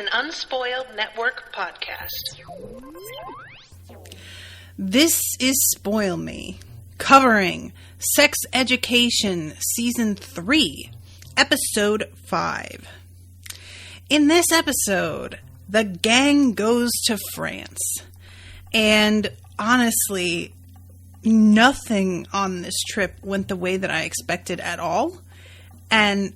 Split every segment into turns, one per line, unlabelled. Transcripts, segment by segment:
an Unspoiled Network podcast.
This is Spoil Me, covering Sex Education Season 3, Episode 5. In this episode, the gang goes to France, and honestly, nothing on this trip went the way that I expected at all, and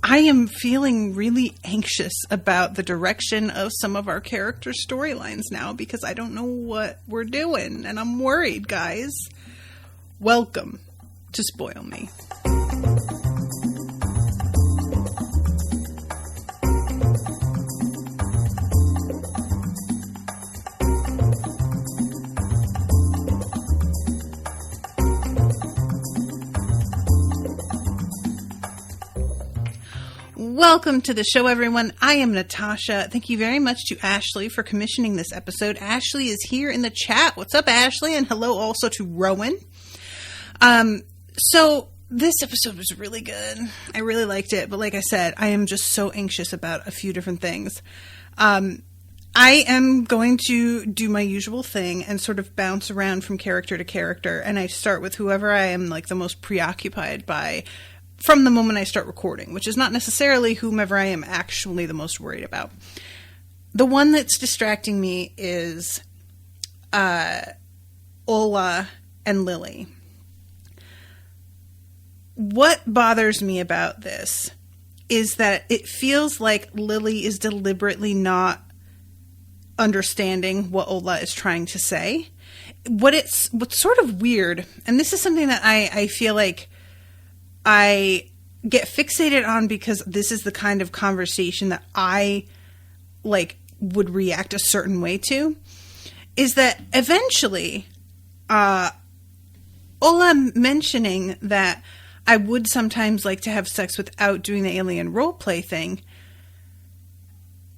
I am feeling really anxious about the direction of some of our character storylines now because I don't know what we're doing, and I'm worried, guys. Welcome to Spoil Me. Welcome to the show, everyone. I am Natasha. Thank you very much to Ashleigh for commissioning this episode. Ashleigh is here in the chat. What's up, Ashleigh? And hello also to Rowan. So this episode was really good. I really liked it. But like I said, I am just so anxious about a few different things. I am going to do my usual thing and sort of bounce around from character to character. And I start with whoever I am like the most preoccupied by from the moment I start recording, which is not necessarily whomever I am actually the most worried about. The one that's distracting me is Ola and Lily. What bothers me about this is that it feels like Lily is deliberately not understanding what Ola is trying to say. What's sort of weird, and this is something that I feel like I get fixated on because this is the kind of conversation that I would react a certain way to, is that eventually Ola mentioning that I would sometimes like to have sex without doing the alien roleplay thing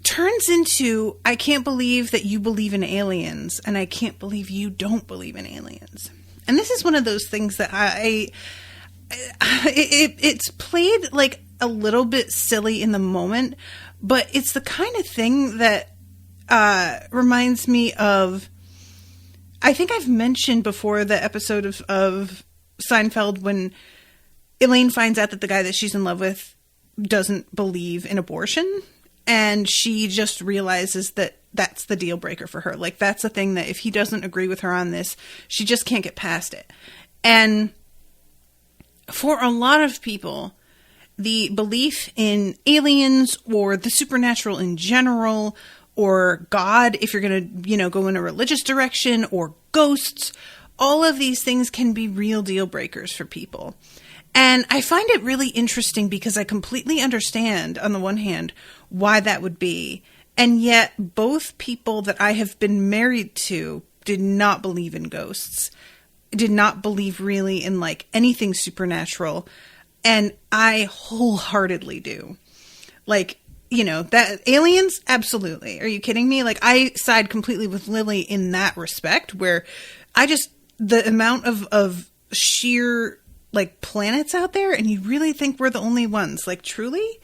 turns into, I can't believe that you believe in aliens and I can't believe you don't believe in aliens. And this is one of those things that it's played like a little bit silly in the moment, but it's the kind of thing that reminds me of, I think I've mentioned before the episode of Seinfeld when Elaine finds out that the guy that she's in love with doesn't believe in abortion, and she just realizes that that's the deal breaker for her. Like, that's the thing that if he doesn't agree with her on this, she just can't get past it. And for a lot of people, the belief in aliens or the supernatural in general, or God, if you're going to, go in a religious direction, or ghosts, all of these things can be real deal breakers for people. And I find it really interesting because I completely understand, on the one hand, why that would be. And yet both people that I have been married to did not believe in ghosts. Did not believe really in anything supernatural, and I wholeheartly do. That aliens, absolutely. Are you kidding me? I side completely with Lily in that respect, where the amount of sheer planets out there, and you really think we're the only ones? Truly?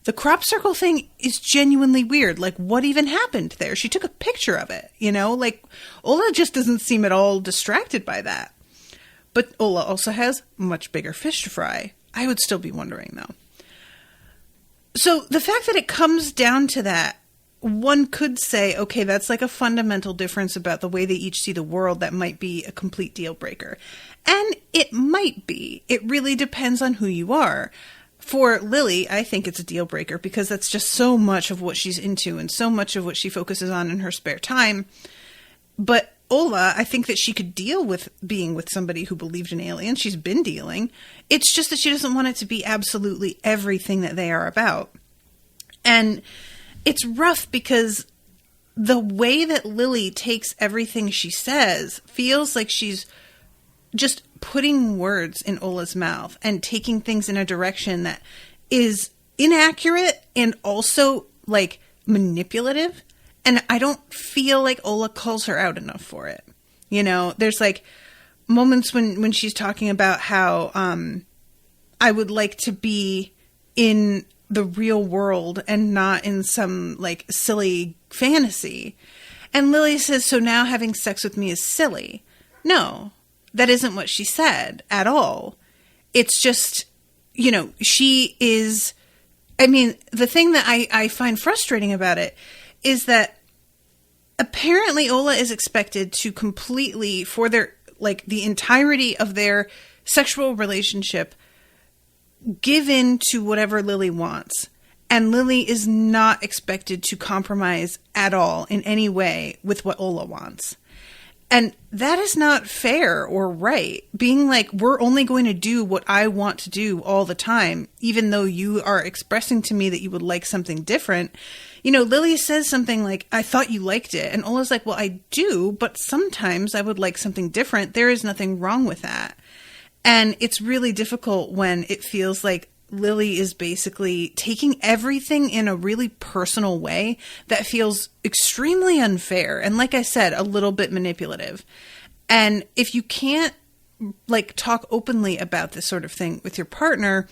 The crop circle thing is genuinely weird. What even happened there? She took a picture of it, Ola just doesn't seem at all distracted by that. But Ola also has much bigger fish to fry. I would still be wondering, though. So the fact that it comes down to that, one could say, okay, that's a fundamental difference about the way they each see the world that might be a complete deal breaker. And it might be. It really depends on who you are. For Lily, I think it's a deal breaker because that's just so much of what she's into and so much of what she focuses on in her spare time. But Ola, I think that she could deal with being with somebody who believed in aliens. She's been dealing. It's just that she doesn't want it to be absolutely everything that they are about. And it's rough because the way that Lily takes everything she says feels like she's just putting words in Ola's mouth and taking things in a direction that is inaccurate and also manipulative. And I don't feel like Ola calls her out enough for it. There's moments when she's talking about how I would like to be in the real world and not in some like silly fantasy. And Lily says, so now having sex with me is silly. No, that isn't what she said at all. It's just, you know, she is, I mean, the thing that I find frustrating about it is that apparently Ola is expected to completely, for their, like, the entirety of their sexual relationship, give in to whatever Lily wants. And Lily is not expected to compromise at all in any way with what Ola wants. And that is not fair or right. Being like, we're only going to do what I want to do all the time, even though you are expressing to me that you would like something different. You know, Lily says something like, I thought you liked it. And Ola's like, well, I do, but sometimes I would like something different. There is nothing wrong with that. And it's really difficult when it feels like Lily is basically taking everything in a really personal way that feels extremely unfair. And like I said, a little bit manipulative. And if you can't like talk openly about this sort of thing with your partner,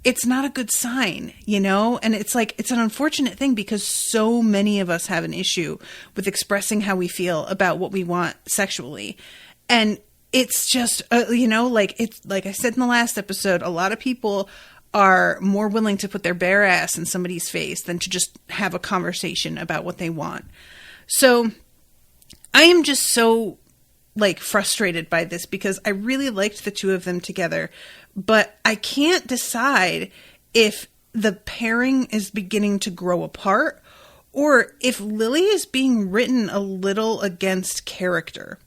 it's not a good sign, you know? And it's like, it's an unfortunate thing because so many of us have an issue with expressing how we feel about what we want sexually. And it's just, you know, like it's like I said in the last episode, a lot of people are more willing to put their bare ass in somebody's face than to just have a conversation about what they want. So I am just so like frustrated by this because I really liked the two of them together, but I can't decide if the pairing is beginning to grow apart or if Lily is being written a little against character.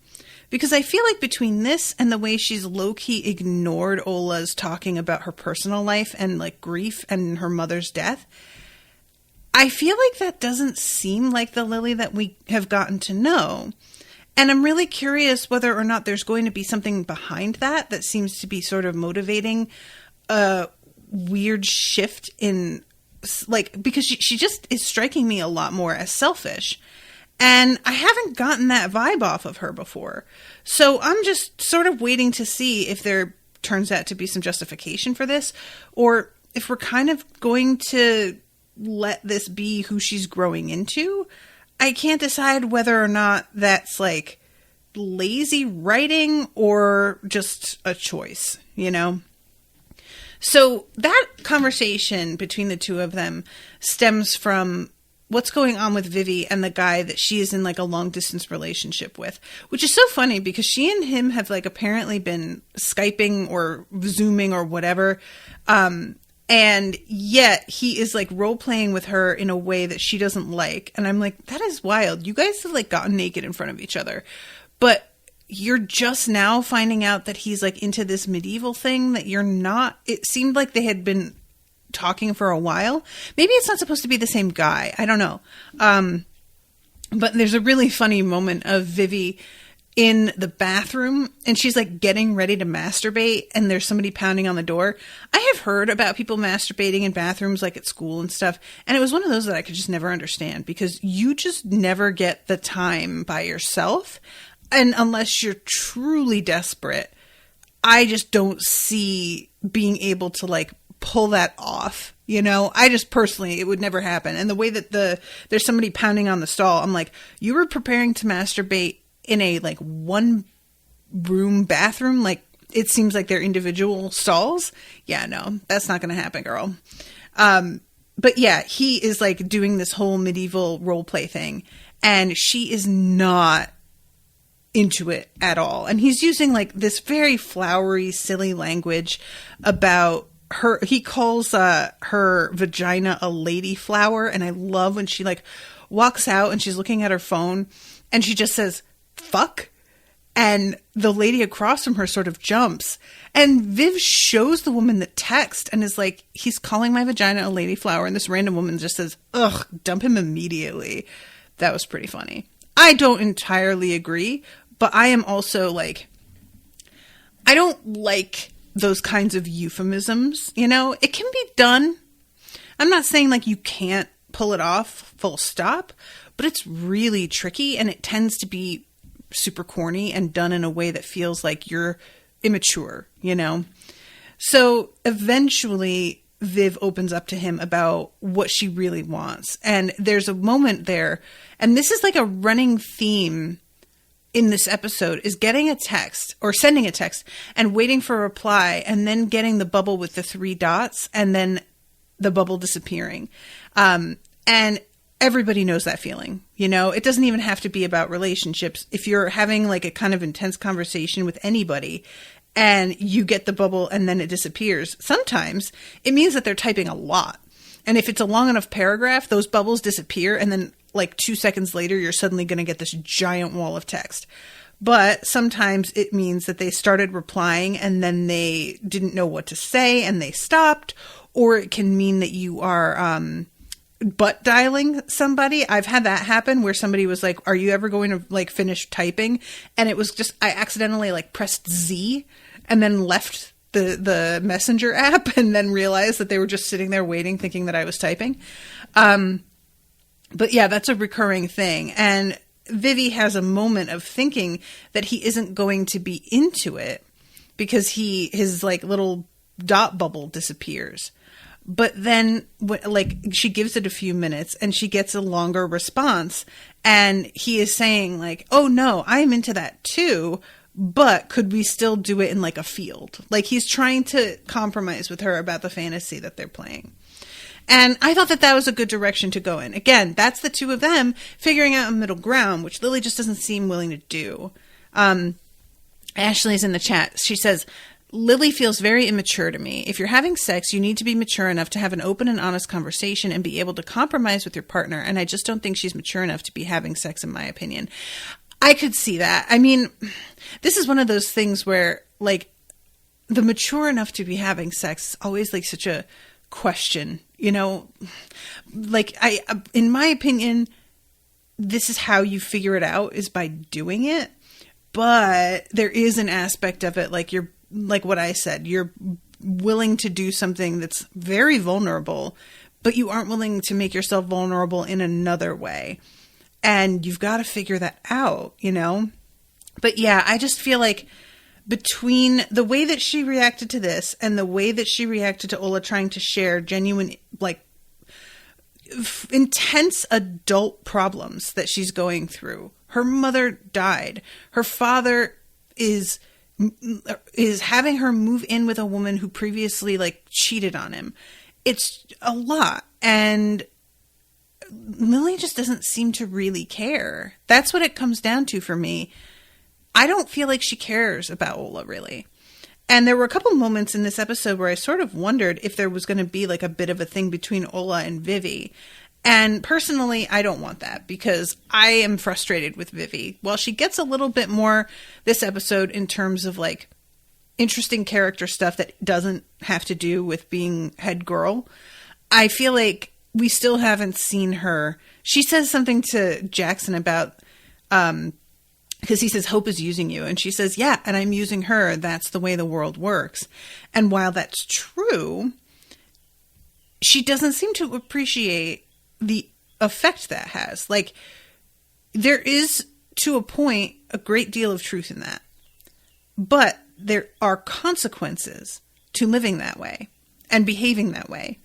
Because I feel like between this and the way she's low-key ignored Ola's talking about her personal life and like grief and her mother's death, I feel like that doesn't seem like the Lily that we have gotten to know. And I'm really curious whether or not there's going to be something behind that that seems to be sort of motivating a weird shift in, like, because she just is striking me a lot more as selfish. And I haven't gotten that vibe off of her before. So I'm just sort of waiting to see if there turns out to be some justification for this, or if we're kind of going to let this be who she's growing into. I can't decide whether or not that's like lazy writing or just a choice, you know? So that conversation between the two of them stems from what's going on with Vivi and the guy that she is in like a long distance relationship with, which is so funny because she and him have like apparently been Skyping or Zooming or whatever. And yet he is like role playing with her in a way that she doesn't like. And I'm like, that is wild. You guys have like gotten naked in front of each other, but you're just now finding out that he's like into this medieval thing that you're not. It seemed like they had been talking for a while. Maybe it's not supposed to be the same guy. I don't know. But there's a really funny moment of Vivi in the bathroom and she's like getting ready to masturbate and there's somebody pounding on the door. I have heard about people masturbating in bathrooms like at school and stuff. And it was one of those that I could just never understand because you just never get the time by yourself. And unless you're truly desperate, I just don't see being able to like pull that off, you know? I just personally, it would never happen. And the way that there's somebody pounding on the stall, I'm like, you were preparing to masturbate in a like one room bathroom? Like it seems like they're individual stalls. Yeah, no, that's not going to happen, girl. But yeah, he is like doing this whole medieval role play thing and she is not into it at all. And he's using like this very flowery, silly language about her. He calls her vagina a lady flower. And I love when she like walks out and she's looking at her phone and she just says, fuck. And the lady across from her sort of jumps. And Viv shows the woman the text and is like, he's calling my vagina a lady flower. And this random woman just says, ugh, dump him immediately. That was pretty funny. I don't entirely agree, but I am also like, I don't like those kinds of euphemisms, you know? It can be done. I'm not saying like you can't pull it off full stop, but it's really tricky and it tends to be super corny and done in a way that feels like you're immature, you know? So eventually Viv opens up to him about what she really wants. And there's a moment there, and this is like a running theme in this episode, is getting a text or sending a text and waiting for a reply, and then getting the bubble with the 3 dots and then the bubble disappearing. And everybody knows that feeling. You know, it doesn't even have to be about relationships. If you're having like a kind of intense conversation with anybody and you get the bubble and then it disappears, sometimes it means that they're typing a lot. And if it's a long enough paragraph, those bubbles disappear, and then like 2 seconds later, you're suddenly going to get this giant wall of text. But sometimes it means that they started replying and then they didn't know what to say and they stopped. Or it can mean that you are butt dialing somebody. I've had that happen where somebody was like, are you ever going to like finish typing? And it was just, I accidentally like pressed Z and then left the messenger app, and then realized that they were just sitting there waiting, thinking that I was typing. But yeah, that's a recurring thing. And Vivi has a moment of thinking that he isn't going to be into it because his like little dot bubble disappears. But then like she gives it a few minutes and she gets a longer response, and he is saying like, oh no, I'm into that too. But could we still do it in like a field? Like he's trying to compromise with her about the fantasy that they're playing. And I thought that that was a good direction to go in. Again, that's the two of them figuring out a middle ground, which Lily just doesn't seem willing to do. Ashleigh's in the chat. She says, Lily feels very immature to me. If you're having sex, you need to be mature enough to have an open and honest conversation and be able to compromise with your partner. And I just don't think she's mature enough to be having sex, in my opinion. I could see that. I mean, this is one of those things where, like, the mature enough to be having sex is always, like, such a question, you know? Like, in my opinion, this is how you figure it out, is by doing it. But there is an aspect of it, like, you're, like what I said, you're willing to do something that's very vulnerable, but you aren't willing to make yourself vulnerable in another way. And you've got to figure that out, you know? But yeah, I just feel like between the way that she reacted to this and the way that she reacted to Ola trying to share genuine, like, intense adult problems that she's going through. Her mother died. Her father is having her move in with a woman who previously, like, cheated on him. It's a lot. And Lily just doesn't seem to really care. That's what it comes down to for me. I don't feel like she cares about Ola, really. And there were a couple moments in this episode where I sort of wondered if there was going to be like a bit of a thing between Ola and Vivi. And personally, I don't want that because I am frustrated with Vivi. While she gets a little bit more this episode in terms of like interesting character stuff that doesn't have to do with being head girl, I feel like we still haven't seen her. She says something to Jackson about, because he says, Hope is using you. And she says, yeah, and I'm using her. That's the way the world works. And while that's true, she doesn't seem to appreciate the effect that has. Like, there is, to a point, a great deal of truth in that. But there are consequences to living that way and behaving that way.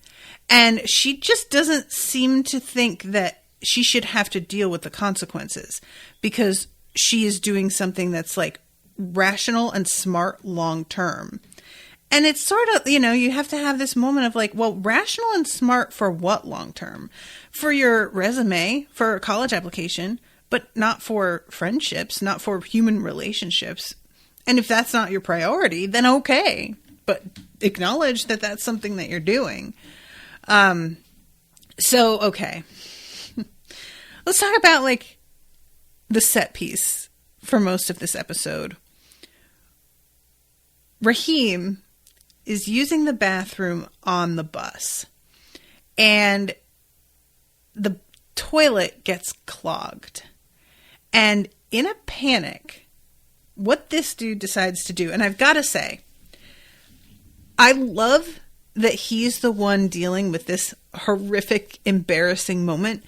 And she just doesn't seem to think that she should have to deal with the consequences because she is doing something that's like rational and smart long term. And it's sort of, you know, you have to have this moment of like, well, rational and smart for what long term? For your resume, for a college application, but not for friendships, not for human relationships. And if that's not your priority, then okay. But acknowledge that that's something that you're doing. So, okay. Let's talk about like the set piece for most of this episode. Raheem is using the bathroom on the bus and the toilet gets clogged. And in a panic, what this dude decides to do, and I've got to say, I love that he's the one dealing with this horrific, embarrassing moment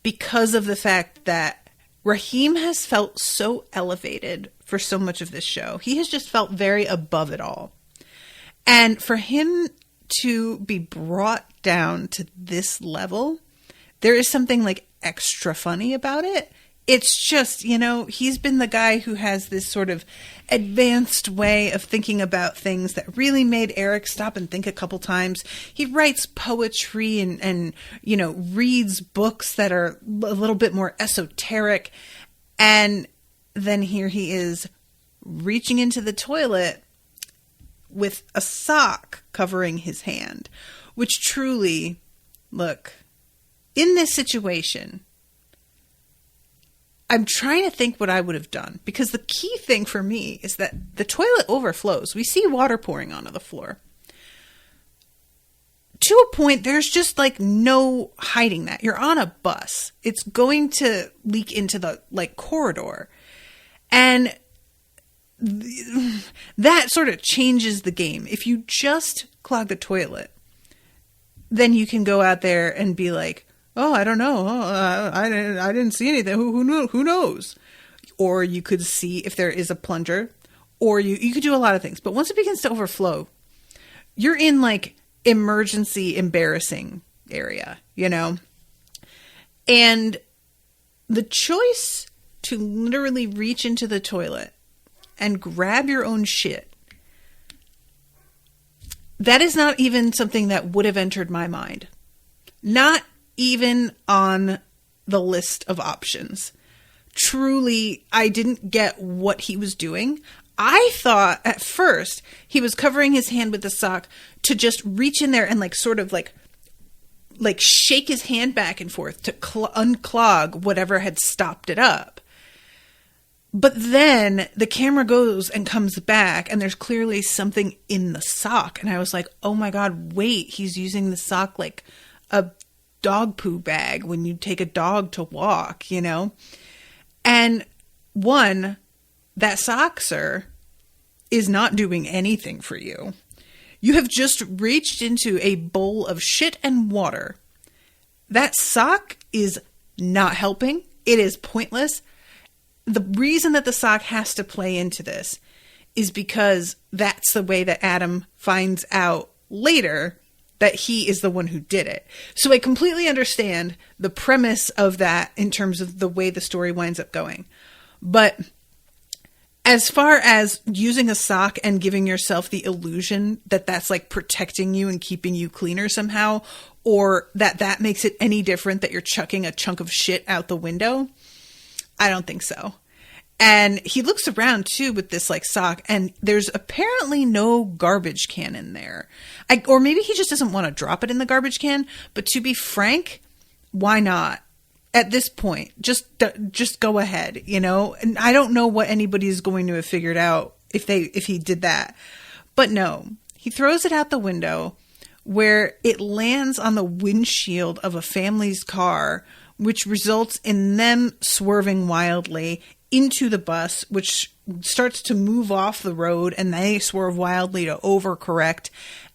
because of the fact that Raheem has felt so elevated for so much of this show. He has just felt very above it all. And for him to be brought down to this level, there is something like extra funny about it. It's just, he's been the guy who has this sort of advanced way of thinking about things that really made Eric stop and think a couple times. He writes poetry and reads books that are a little bit more esoteric. And then here he is reaching into the toilet with a sock covering his hand, which truly, look, in this situation, I'm trying to think what I would have done, because the key thing for me is that the toilet overflows. We see water pouring onto the floor. To a point, there's just like no hiding that. You're on a bus. It's going to leak into the corridor. And that sort of changes the game. If you just clog the toilet, then you can go out there and be like, oh, I don't know. Oh, I didn't see anything. Who knows? Or you could see if there is a plunger, or you could do a lot of things. But once it begins to overflow, you're in like emergency embarrassing area, And the choice to literally reach into the toilet and grab your own shit, that is not even something that would have entered my mind. Not even on the list of options. Truly, I didn't get what he was doing. I thought at first he was covering his hand with the sock to just reach in there and sort of shake his hand back and forth to unclog whatever had stopped it up. But then the camera goes and comes back and there's clearly something in the sock. And I was like, oh my God, wait, he's using the sock like a dog poo bag when you take a dog to walk, And one, that sock, sir, is not doing anything for you. You have just reached into a bowl of shit and water. That sock is not helping. It is pointless. The reason that the sock has to play into this is because that's the way that Adam finds out later that he is the one who did it. So I completely understand the premise of that in terms of the way the story winds up going. But as far as using a sock and giving yourself the illusion that that's like protecting you and keeping you cleaner somehow, or that makes it any different that you're chucking a chunk of shit out the window, I don't think so. And he looks around too with this sock, and there's apparently no garbage can in there. Or maybe he just doesn't want to drop it in the garbage can. But to be frank, why not? At this point, just go ahead, And I don't know what anybody's going to have figured out if he did that. But no, he throws it out the window, where it lands on the windshield of a family's car, which results in them swerving wildly into the bus, which starts to move off the road, and they swerve wildly to overcorrect,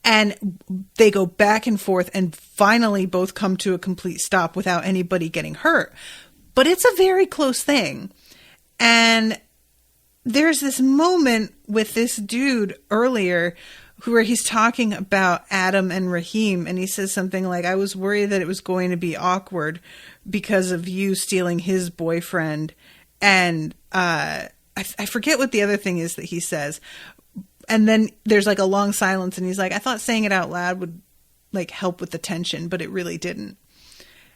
and they go back and forth and finally both come to a complete stop without anybody getting hurt. But it's a very close thing. And there's this moment with this dude earlier where he's talking about Adam and Raheem, and he says something like, I was worried that it was going to be awkward because of you stealing his boyfriend. And I forget what the other thing is that he says. And then there's a long silence, and he's like, I thought saying it out loud would help with the tension, but it really didn't.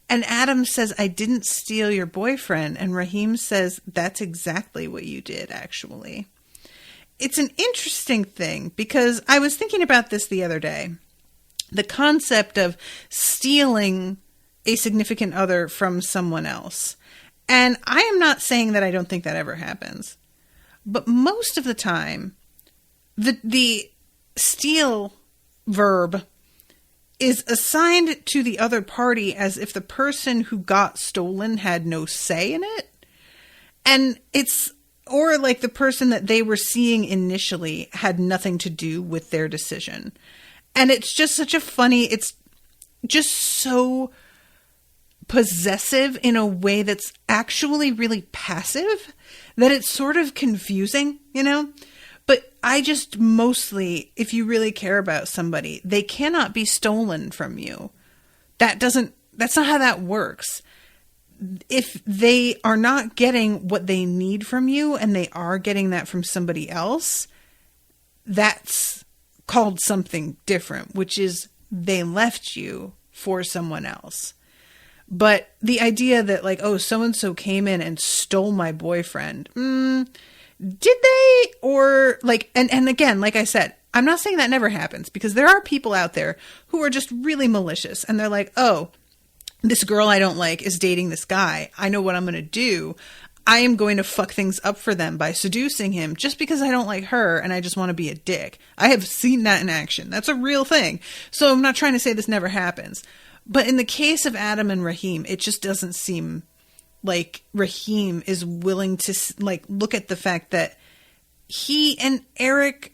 And Adam says, I didn't steal your boyfriend. And Raheem says, that's exactly what you did, actually. It's an interesting thing, because I was thinking about this the other day. The concept of stealing a significant other from someone else. And I am not saying that I don't think that ever happens. But most of the time, the steal verb is assigned to the other party as if the person who got stolen had no say in it. And or the person that they were seeing initially had nothing to do with their decision. And it's just it's just so possessive in a way that's actually really passive that it's sort of confusing, But I just mostly, if you really care about somebody, they cannot be stolen from you. That's not how that works. If they are not getting what they need from you and they are getting that from somebody else, that's called something different, which is they left you for someone else. But the idea that like, oh, so-and-so came in and stole my boyfriend. Did they? Or like, and again, like I said, I'm not saying that never happens, because there are people out there who are just really malicious and they're like, oh, this girl I don't like is dating this guy. I know what I'm going to do. I am going to fuck things up for them by seducing him just because I don't like her and I just want to be a dick. I have seen that in action. That's a real thing. So I'm not trying to say this never happens. But in the case of Adam and Raheem, it just doesn't seem like Raheem is willing to like look at the fact that he and Eric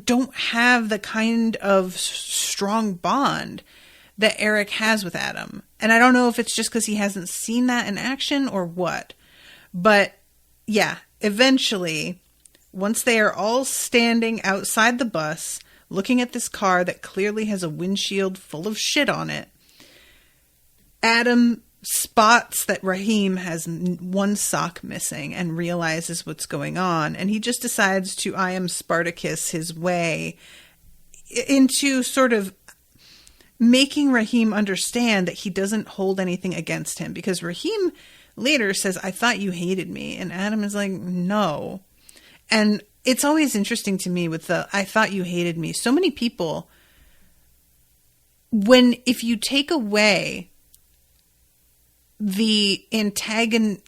don't have the kind of strong bond that Eric has with Adam. And I don't know if it's just because he hasn't seen that in action or what. But yeah, eventually, once they are all standing outside the bus, looking at this car that clearly has a windshield full of shit on it, Adam spots that Raheem has one sock missing and realizes what's going on. And he just decides to I am Spartacus his way into sort of making Raheem understand that he doesn't hold anything against him. Because Raheem later says, I thought you hated me. And Adam is like, no. And it's always interesting to me with the, I thought you hated me. So many people, if you take away the antagonism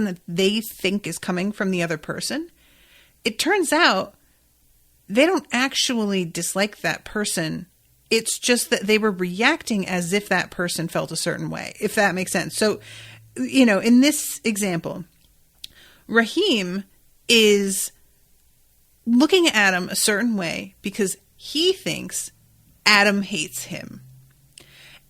that they think is coming from the other person, it turns out they don't actually dislike that person. It's just that they were reacting as if that person felt a certain way, if that makes sense. So, in this example, Raheem is looking at Adam a certain way because he thinks Adam hates him.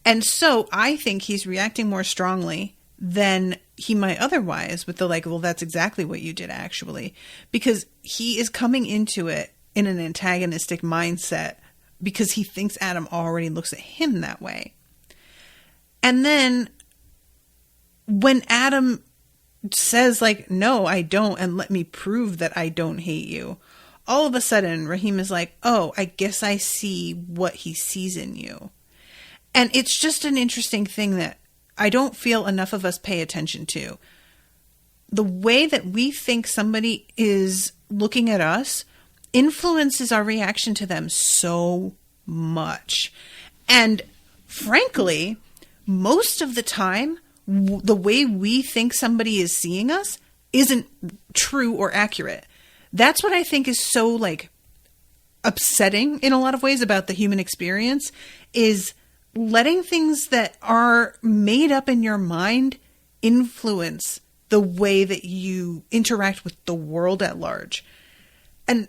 And so I think he's reacting more strongly than he might otherwise with the like, well, that's exactly what you did actually, because he is coming into it in an antagonistic mindset because he thinks Adam already looks at him that way. And then when Adam says like, no, I don't, and let me prove that I don't hate you, all of a sudden Raheem is like, oh, I guess I see what he sees in you. And it's just an interesting thing that I don't feel enough of us pay attention to. The way that we think somebody is looking at us influences our reaction to them so much. And frankly, most of the time, the way we think somebody is seeing us isn't true or accurate. That's what I think is so like upsetting in a lot of ways about the human experience, is letting things that are made up in your mind influence the way that you interact with the world at large. And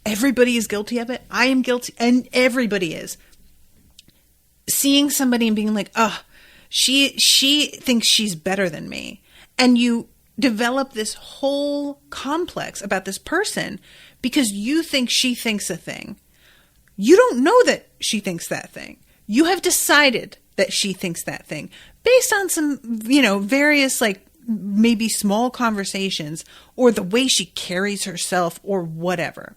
everybody is guilty of it. I am guilty, and everybody is. Seeing somebody and being like, oh, she thinks she's better than me. And you develop this whole complex about this person because you think she thinks a thing. You don't know that she thinks that thing. You have decided that she thinks that thing based on some, various like maybe small conversations or the way she carries herself or whatever.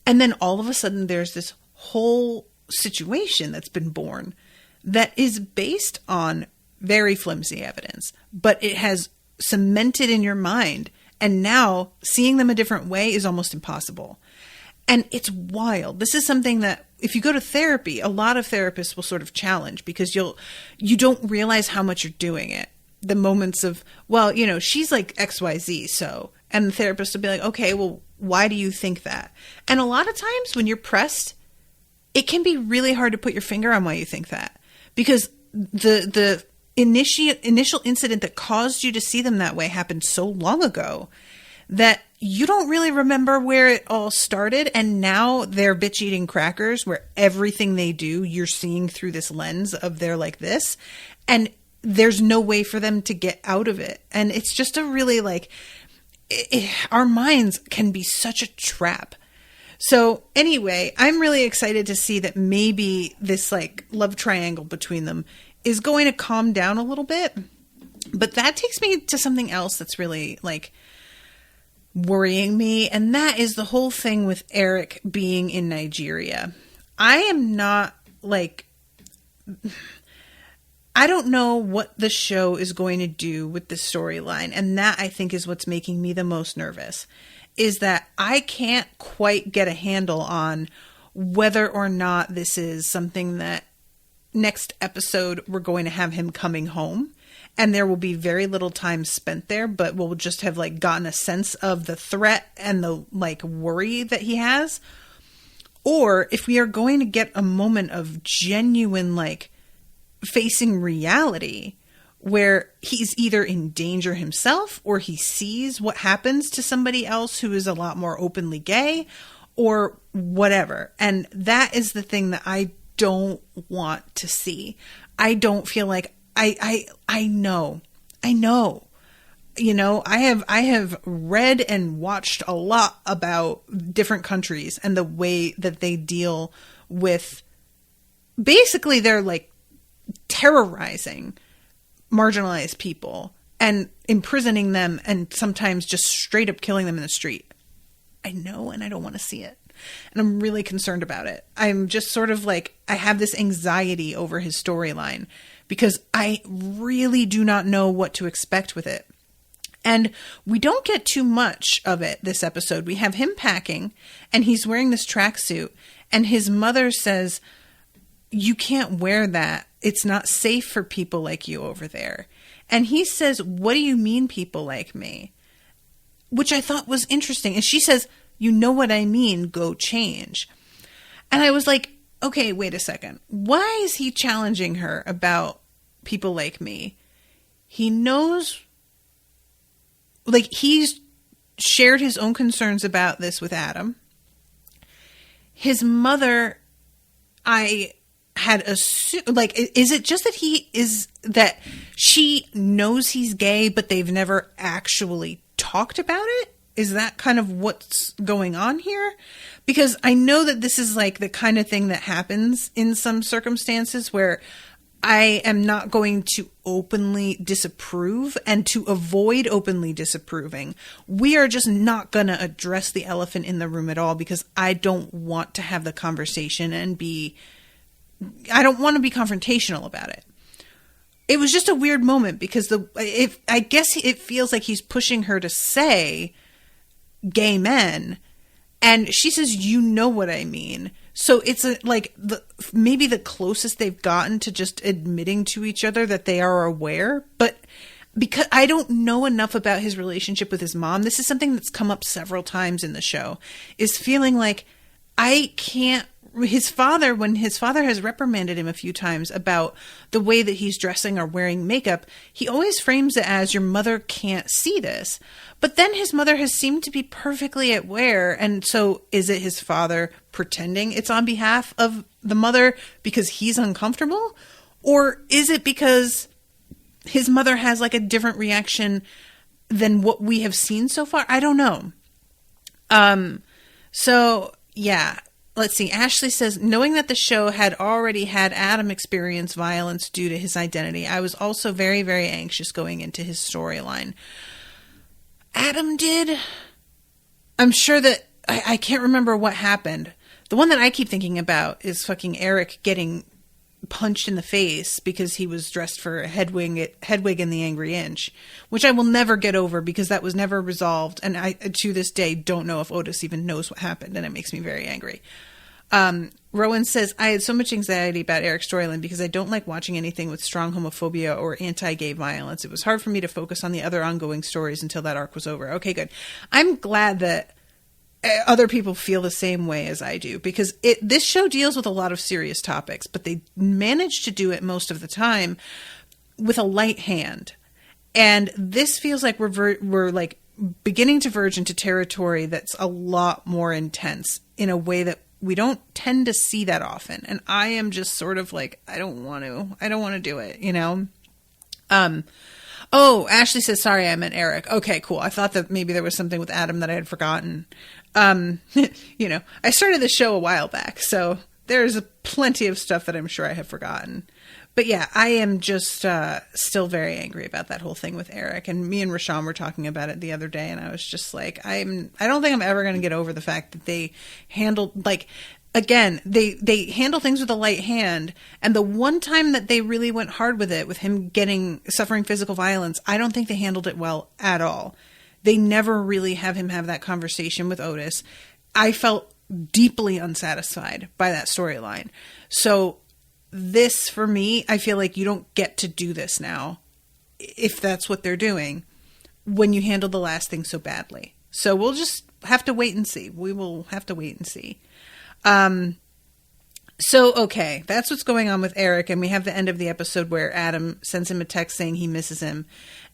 And then all of a sudden there's this whole situation that's been born that is based on very flimsy evidence, but it has cemented in your mind. And now seeing them a different way is almost impossible. And it's wild. This is something that if you go to therapy, a lot of therapists will sort of challenge because you don't realize how much you're doing it. The moments of, well, she's like XYZ. So, and the therapist will be like, okay, well, why do you think that? And a lot of times when you're pressed, it can be really hard to put your finger on why you think that, because the initial incident that caused you to see them that way happened so long ago that you don't really remember where it all started. And now they're bitch eating crackers where everything they do, you're seeing through this lens of they're like this. And there's no way for them to get out of it. And it's just a really like, our minds can be such a trap. So anyway, I'm really excited to see that maybe this like love triangle between them is going to calm down a little bit. But that takes me to something else that's really like worrying me. And that is the whole thing with Eric being in Nigeria. I am not like, I don't know what the show is going to do with the storyline. And that I think is what's making me the most nervous, is that I can't quite get a handle on whether or not this is something that next episode we're going to have him coming home and there will be very little time spent there, but we'll just have like gotten a sense of the threat and the like worry that he has. Or if we are going to get a moment of genuine like facing reality where he's either in danger himself or he sees what happens to somebody else who is a lot more openly gay or whatever. And that is the thing that I don't want to see. I don't feel like I know, you know, I have read and watched a lot about different countries and the way that they deal with basically they're like terrorizing marginalized people and imprisoning them and sometimes just straight up killing them in the street. I know, and I don't want to see it. And I'm really concerned about it. I'm just sort of like, I have this anxiety over his storyline because I really do not know what to expect with it. And we don't get too much of it this episode. We have him packing and he's wearing this tracksuit and his mother says, "You can't wear that. It's not safe for people like you over there." And he says, "What do you mean people like me?" Which I thought was interesting. And she says, "You know what I mean, go change." And I was like, okay, wait a second. Why is he challenging her about people like me? He knows, like he's shared his own concerns about this with Adam. His mother, I had assumed, like, is it just that she knows he's gay, but they've never actually talked about it? Is that kind of what's going on here? Because I know that this is like the kind of thing that happens in some circumstances where I am not going to openly disapprove, and to avoid openly disapproving, we are just not going to address the elephant in the room at all because I don't want to have the conversation and I don't want to be confrontational about it. It was just a weird moment because I guess it feels like he's pushing her to say gay men, and she says, "You know what I mean." So it's maybe the closest they've gotten to just admitting to each other that they are aware. But because I don't know enough about his relationship with his mom, this is something that's come up several times in the show, is feeling like I can't. When his father has reprimanded him a few times about the way that he's dressing or wearing makeup, he always frames it as, your mother can't see this. But then his mother has seemed to be perfectly aware. And so is it his father pretending it's on behalf of the mother because he's uncomfortable? Or is it because his mother has like a different reaction than what we have seen so far? I don't know. So yeah. Let's see. Ashleigh says, knowing that the show had already had Adam experience violence due to his identity, I was also very, very anxious going into his storyline. Adam did. I'm sure that I can't remember what happened. The one that I keep thinking about is fucking Eric getting punched in the face because he was dressed for Hedwig in the Angry Inch, which I will never get over because that was never resolved. And I, to this day, don't know if Otis even knows what happened, and it makes me very angry. Rowan says, I had so much anxiety about Eric's storyline because I don't like watching anything with strong homophobia or anti-gay violence. It was hard for me to focus on the other ongoing stories until that arc was over. Okay, good. I'm glad that other people feel the same way as I do, because this show deals with a lot of serious topics, but they manage to do it most of the time with a light hand. And this feels like we're like beginning to verge into territory that's a lot more intense in a way that we don't tend to see that often. And I am just sort of like, I don't want to do it, you know? Oh, Ashleigh says, sorry, I meant Eric. Okay, cool. I thought that maybe there was something with Adam that I had forgotten. I started the show a while back, so there's plenty of stuff that I'm sure I have forgotten. But yeah, I am just still very angry about that whole thing with Eric. And me and Rashawn were talking about it the other day, and I was just like, I don't think I'm ever going to get over the fact that they handled, again, they handle things with a light hand. And the one time that they really went hard with it, with him suffering physical violence, I don't think they handled it well at all. They never really have him have that conversation with Otis. I felt deeply unsatisfied by that storyline. So this, for me, I feel like you don't get to do this now, if that's what they're doing, when you handle the last thing so badly. So we'll just have to wait and see. We will have to wait and see. Okay, that's what's going on with Eric, and we have the end of the episode where Adam sends him a text saying he misses him,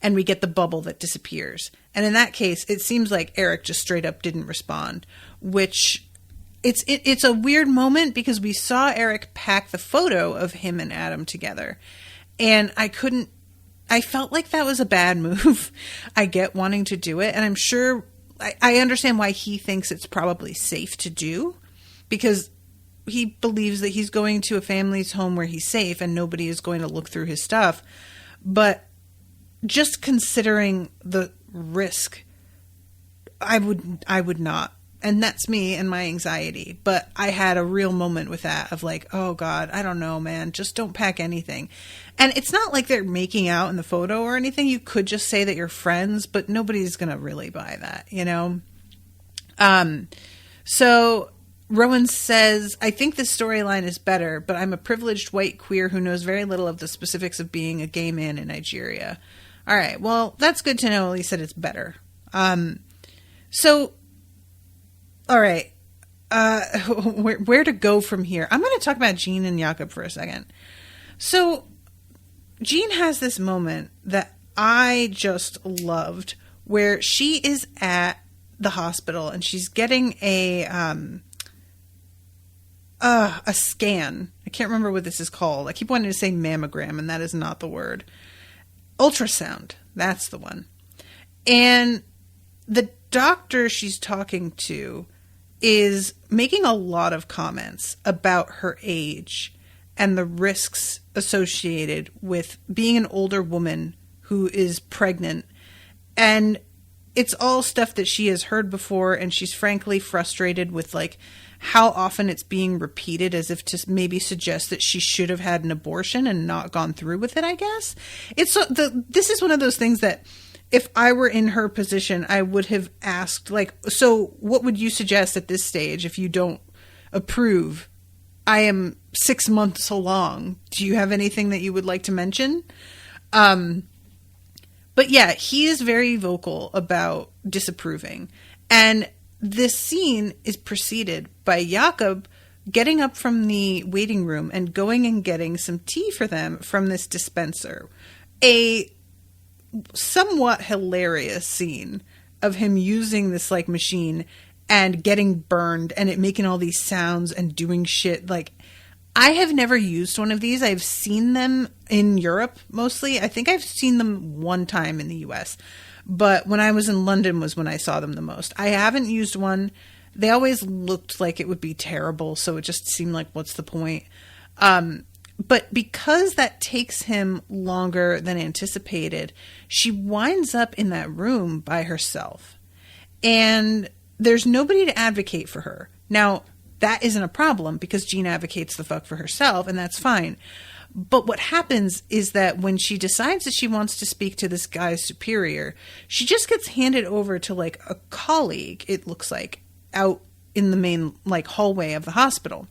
and we get the bubble that disappears. And in that case, it seems like Eric just straight up didn't respond, which it's a weird moment because we saw Eric pack the photo of him and Adam together, and I felt like that was a bad move. I get wanting to do it, and I'm sure I understand why he thinks it's probably safe to do, because he believes that he's going to a family's home where he's safe and nobody is going to look through his stuff. But just considering the risk, I would not. And that's me and my anxiety. But I had a real moment with that of like, oh God, I don't know, man. Just don't pack anything. And it's not like they're making out in the photo or anything. You could just say that you're friends, but nobody's going to really buy that, you know? So Rowan says, I think this storyline is better, but I'm a privileged white queer who knows very little of the specifics of being a gay man in Nigeria. All right. Well, that's good to know. At least that it's better. All right. Where to go from here? I'm going to talk about Jean and Jakob for a second. So Jean has this moment that I just loved where she is at the hospital and she's getting a scan. I can't remember what this is called. I keep wanting to say mammogram, and that is not the word. Ultrasound. That's the one. And the doctor she's talking to is making a lot of comments about her age and the risks associated with being an older woman who is pregnant. And it's all stuff that she has heard before, and she's frankly frustrated with like how often it's being repeated, as if to maybe suggest that she should have had an abortion and not gone through with it, I guess. This is one of those things that if I were in her position, I would have asked, like, so what would you suggest at this stage if you don't approve? I am 6 months along. Do you have anything that you would like to mention? But yeah, he is very vocal about disapproving. And this scene is preceded by Jakob getting up from the waiting room and going and getting some tea for them from this dispenser. A somewhat hilarious scene of him using this like machine and getting burned and it making all these sounds and doing shit. Like, I have never used one of these. I've seen them in Europe mostly. I think I've seen them one time in the US. But when I was in London was when I saw them the most. I haven't used one. They always looked like it would be terrible, so it just seemed like, what's the point? But because that takes him longer than anticipated, she winds up in that room by herself. And there's nobody to advocate for her. Now, that isn't a problem because Jean advocates the fuck for herself, and that's fine. But what happens is that when she decides that she wants to speak to this guy's superior, she just gets handed over to like a colleague, it looks like, out in the main like hallway of the hospital.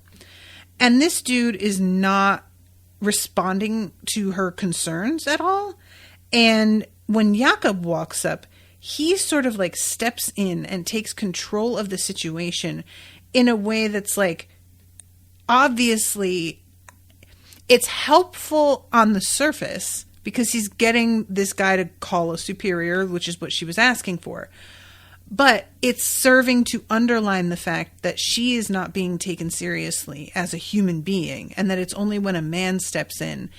And this dude is not responding to her concerns at all. And when Jakob walks up, he sort of like steps in and takes control of the situation in a way that's like, obviously it's helpful on the surface because he's getting this guy to call a superior, which is what she was asking for. But it's serving to underline the fact that she is not being taken seriously as a human being, and that it's only when a man steps in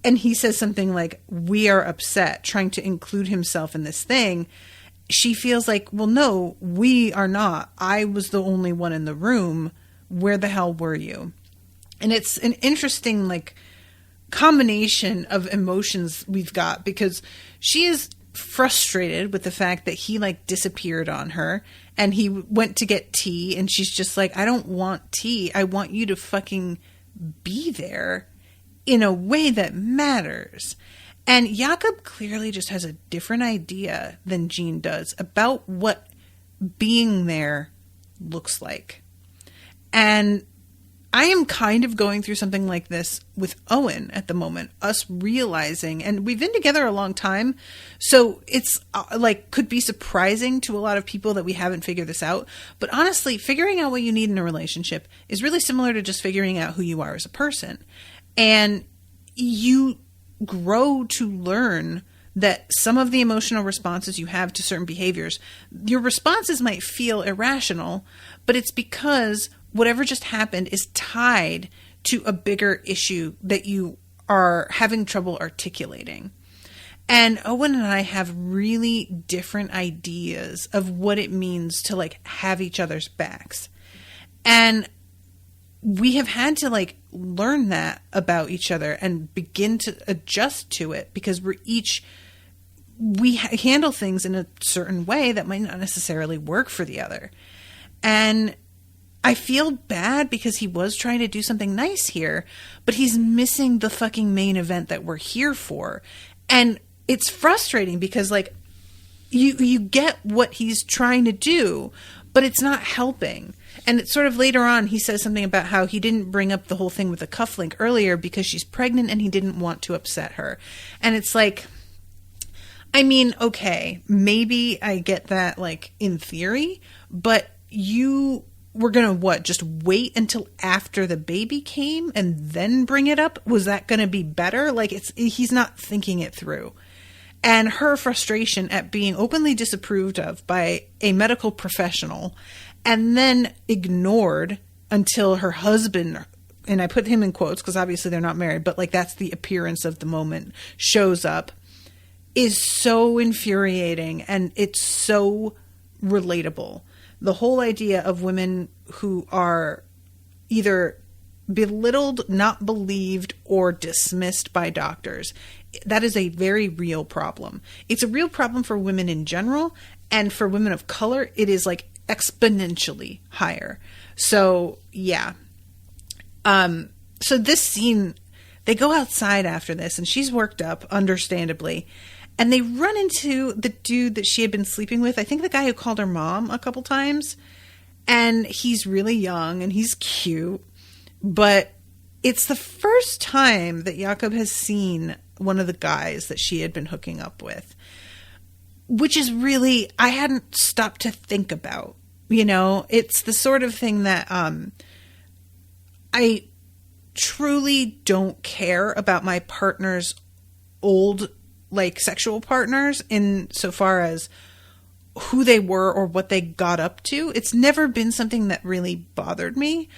and he says something like, we are upset, trying to include himself in this thing, she feels like, well, no, we are not. I was the only one in the room. Where the hell were you? And it's an interesting, like, combination of emotions we've got, because she is frustrated with the fact that he, like, disappeared on her, and he went to get tea, and she's just like, I don't want tea. I want you to fucking be there in a way that matters. And Jakob clearly just has a different idea than Jean does about what being there looks like. And I am kind of going through something like this with Owen at the moment, us realizing, and we've been together a long time, so it's like could be surprising to a lot of people that we haven't figured this out. But honestly, figuring out what you need in a relationship is really similar to just figuring out who you are as a person. And you grow to learn that some of the emotional responses you have to certain behaviors, your responses might feel irrational, but it's because whatever just happened is tied to a bigger issue that you are having trouble articulating. And Owen and I have really different ideas of what it means to, like, have each other's backs. And we have had to, like, learn that about each other and begin to adjust to it, because we handle things in a certain way that might not necessarily work for the other. And I feel bad because he was trying to do something nice here, but he's missing the fucking main event that we're here for. And it's frustrating because, like, you get what he's trying to do, but it's not helping. And it's sort of later on, he says something about how he didn't bring up the whole thing with the cufflink earlier because she's pregnant and he didn't want to upset her. And it's like, I mean, okay, maybe I get that, like, in theory, but you were going to just wait until after the baby came and then bring it up? Was that going to be better? Like, he's not thinking it through. And her frustration at being openly disapproved of by a medical professional and then ignored until her husband, and I put him in quotes because obviously they're not married, but, like, that's the appearance of the moment, shows up, is so infuriating, and it's so relatable. The whole idea of women who are either belittled, not believed, or dismissed by doctors, that is a very real problem. It's a real problem for women in general, and for women of color, it is, like, exponentially higher. So, yeah. So this scene, they go outside after this, and she's worked up, understandably, and they run into the dude that she had been sleeping with. I think the guy who called her mom a couple times. And he's really young and he's cute. But it's the first time that Jakob has seen one of the guys that she had been hooking up with. Which is really, I hadn't stopped to think about. You know, it's the sort of thing that I truly don't care about my partner's old, like, sexual partners in so far as who they were or what they got up to. It's never been something that really bothered me.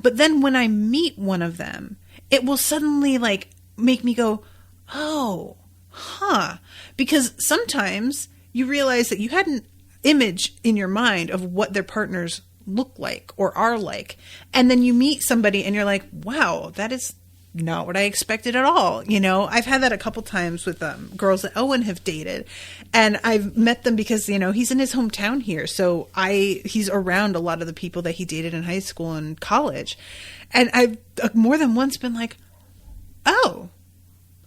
But then when I meet one of them, it will suddenly, like, make me go, oh, huh. Because sometimes you realize that you had an image in your mind of what their partners look like or are like. And then you meet somebody and you're like, wow, that is not what I expected at all. You know, I've had that a couple times with girls that Owen have dated, and I've met them because, you know, he's in his hometown here. So he's around a lot of the people that he dated in high school and college. And I've more than once been like, oh,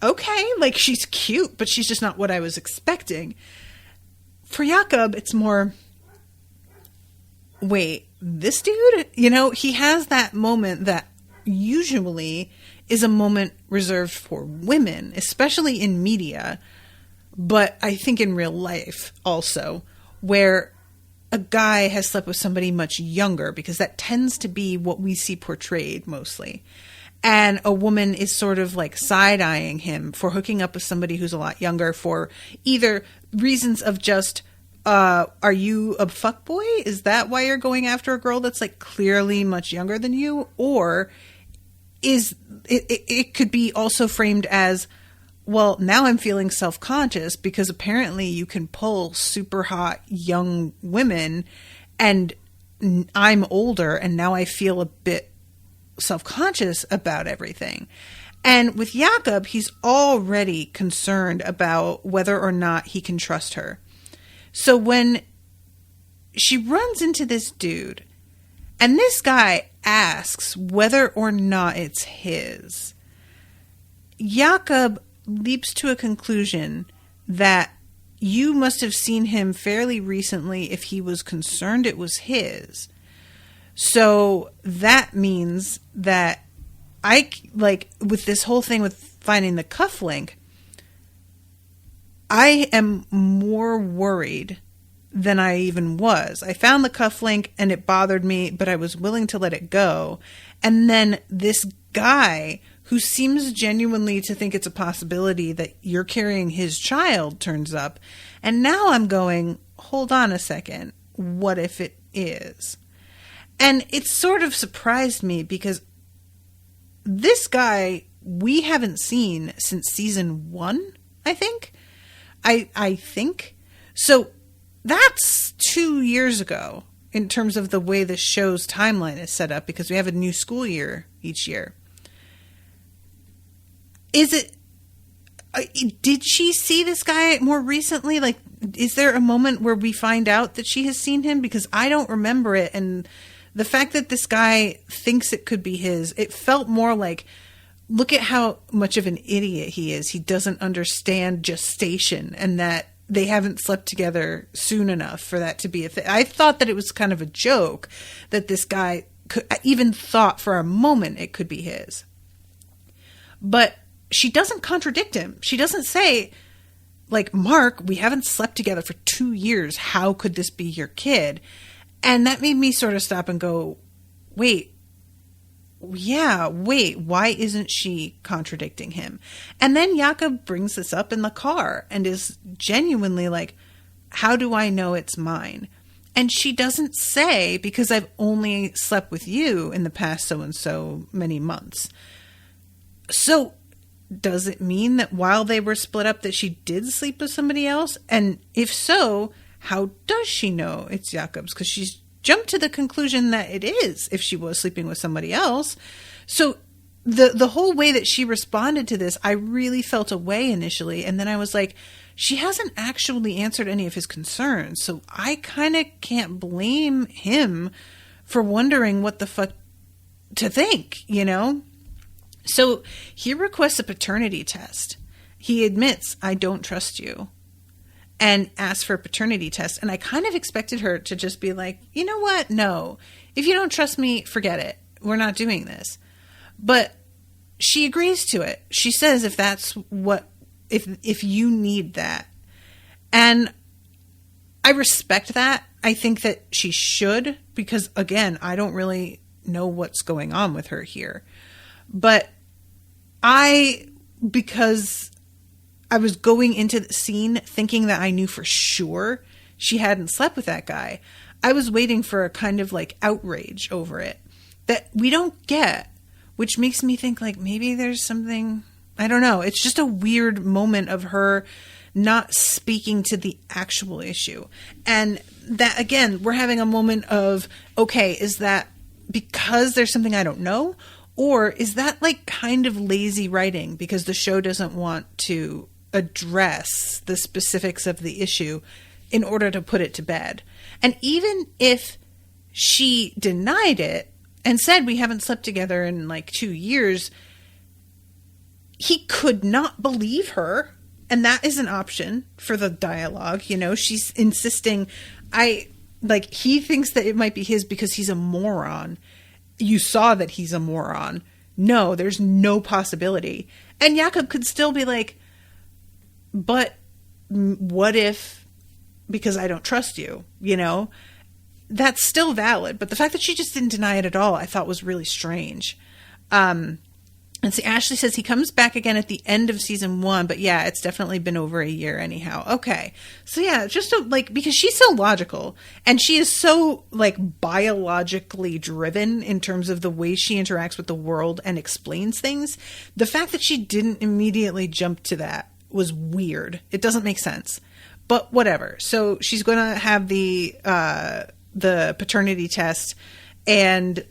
okay. Like, she's cute, but she's just not what I was expecting. For Jakob, it's more, wait, this dude, you know, he has that moment that usually is a moment reserved for women, especially in media, but I think in real life also, where a guy has slept with somebody much younger, because that tends to be what we see portrayed mostly. And a woman is sort of like side-eyeing him for hooking up with somebody who's a lot younger for either reasons of just, are you a fuckboy? Is that why you're going after a girl that's, like, clearly much younger than you? Or is it could be also framed as, well, now I'm feeling self-conscious because apparently you can pull super hot young women, and I'm older, and now I feel a bit self-conscious about everything. And with Jakob, he's already concerned about whether or not he can trust her. So when she runs into this dude, and this guy asks whether or not it's his, Jakob leaps to a conclusion that you must have seen him fairly recently if he was concerned it was his. So that means that with this whole thing with finding the cufflink, I am more worried than I even was. I found the cufflink and it bothered me, but I was willing to let it go. And then this guy who seems genuinely to think it's a possibility that you're carrying his child turns up. And now I'm going, hold on a second. What if it is? And it sort of surprised me because this guy we haven't seen since season 1, I think. I think. So that's 2 years ago in terms of the way the show's timeline is set up, because we have a new school year each year. Did she see this guy more recently? Like, is there a moment where we find out that she has seen him? Because I don't remember it. And the fact that this guy thinks it could be his, it felt more like, look at how much of an idiot he is. He doesn't understand gestation and that they haven't slept together soon enough for that to be a thing. I thought that it was kind of a joke that this guy even thought for a moment it could be his. But she doesn't contradict him. She doesn't say, like, Mark, we haven't slept together for 2 years. How could this be your kid? And that made me sort of stop and go, wait, why isn't she contradicting him? And then Jakob brings this up in the car and is genuinely like, how do I know it's mine? And she doesn't say, because I've only slept with you in the past so and so many months. So does it mean that while they were split up that she did sleep with somebody else? And if so, how does she know it's Jakob's? Because she's jumped to the conclusion that it is if she was sleeping with somebody else. So the whole way that she responded to this, I really felt away initially. And then I was like, she hasn't actually answered any of his concerns. So I kind of can't blame him for wondering what the fuck to think, you know? So he requests a paternity test. He admits, I don't trust you, and asks for a paternity test. And I kind of expected her to just be like, you know what? No, if you don't trust me, forget it. We're not doing this. But she agrees to it. She says, if that's what, if you need that. And I respect that. I think that she should, because again, I don't really know what's going on with her here. But because I was going into the scene thinking that I knew for sure she hadn't slept with that guy, I was waiting for a kind of like outrage over it that we don't get, which makes me think like maybe there's something, I don't know. It's just a weird moment of her not speaking to the actual issue. And that, again, we're having a moment of, okay, is that because there's something I don't know? Or is that like kind of lazy writing because the show doesn't want to address the specifics of the issue in order to put it to bed? And even if she denied it and said we haven't slept together in like 2 years, he could not believe her. And that is an option for the dialogue. You know, she's insisting, he thinks that it might be his because he's a moron. You saw that he's a moron. No, there's no possibility. And Jakob could still be like, but what if, because I don't trust you, you know? That's still valid. But the fact that she just didn't deny it at all, I thought was really strange. And see, Ashleigh says he comes back again at the end of season 1, but yeah, it's definitely been over a year anyhow. Okay. So yeah, just because she's so logical and she is so like biologically driven in terms of the way she interacts with the world and explains things. The fact that she didn't immediately jump to that was weird. It doesn't make sense, but whatever. So she's going to have the paternity test, and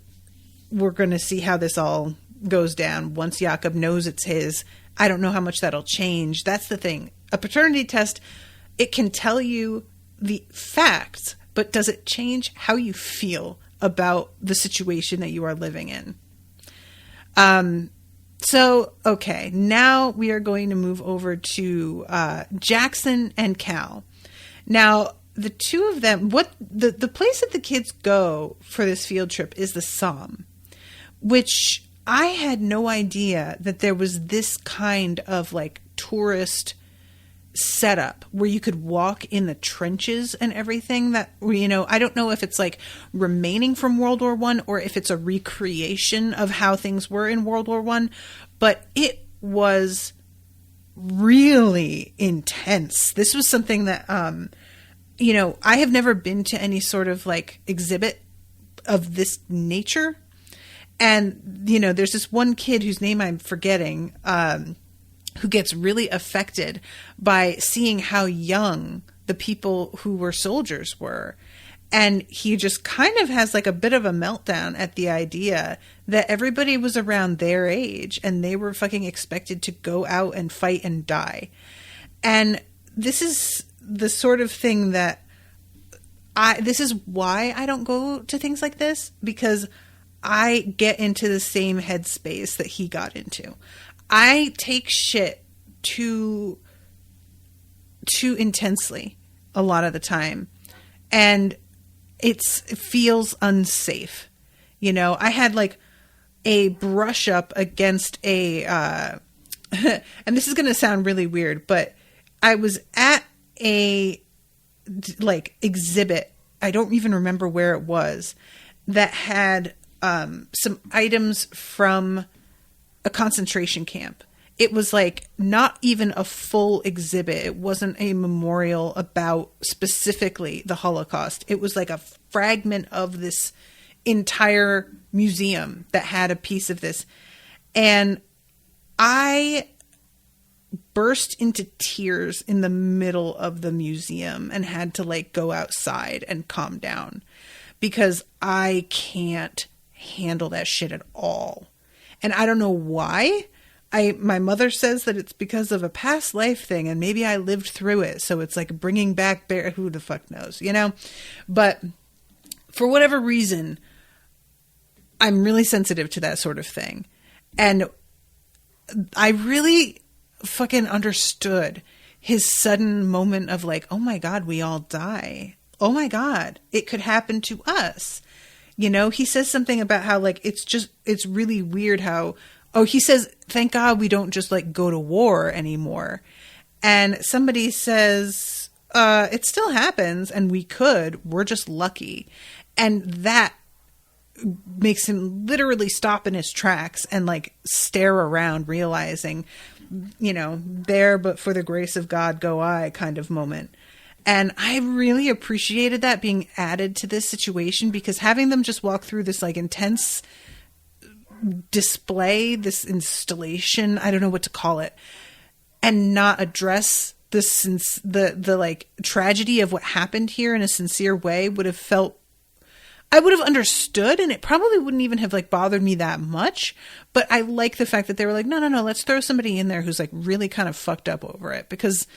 we're going to see how this all goes down once Jakob knows it's his. I don't know how much that'll change. That's the thing. A paternity test, it can tell you the facts, but does it change how you feel about the situation that you are living in? So, okay, now we are going to move over to Jackson and Cal. Now, the two of them, the place that the kids go for this field trip is the Somme, which I had no idea that there was this kind of like tourist setup where you could walk in the trenches and everything. That, you know, I don't know if it's like remaining from World War I or if it's a recreation of how things were in World War I, but it was really intense. This was something that, you know, I have never been to any sort of like exhibit of this nature. And, you know, there's this one kid whose name I'm forgetting, who gets really affected by seeing how young the people who were soldiers were. And he just kind of has like a bit of a meltdown at the idea that everybody was around their age and they were fucking expected to go out and fight and die. And this is the sort of thing that this is why I don't go to things like this, because I get into the same headspace that he got into. I take shit too intensely a lot of the time, and it feels unsafe. You know, I had like a brush up against a, and this is going to sound really weird, but I was at a like exhibit. I don't even remember where it was, that had some items from a concentration camp. It was like not even a full exhibit. It wasn't a memorial about specifically the Holocaust. It was like a fragment of this entire museum that had a piece of this. And I burst into tears in the middle of the museum and had to like go outside and calm down, because I can't handle that shit at all. And I don't know why. My mother says that it's because of a past life thing, and maybe I lived through it, so it's like bringing back who the fuck knows, you know? But for whatever reason, I'm really sensitive to that sort of thing. And I really fucking understood his sudden moment of like, oh my God, we all die. Oh my God, it could happen to us. You know, he says something about how like, it's really weird how, he says, thank God we don't just like go to war anymore. And somebody says, it still happens and we're just lucky. And that makes him literally stop in his tracks and like stare around, realizing, you know, there, but for the grace of God go I kind of moment. And I really appreciated that being added to this situation, because having them just walk through this like intense display, this installation, I don't know what to call it, and not address the like tragedy of what happened here in a sincere way I would have understood, and it probably wouldn't even have like bothered me that much. But I like the fact that they were like, no, let's throw somebody in there who's like really kind of fucked up over it. Because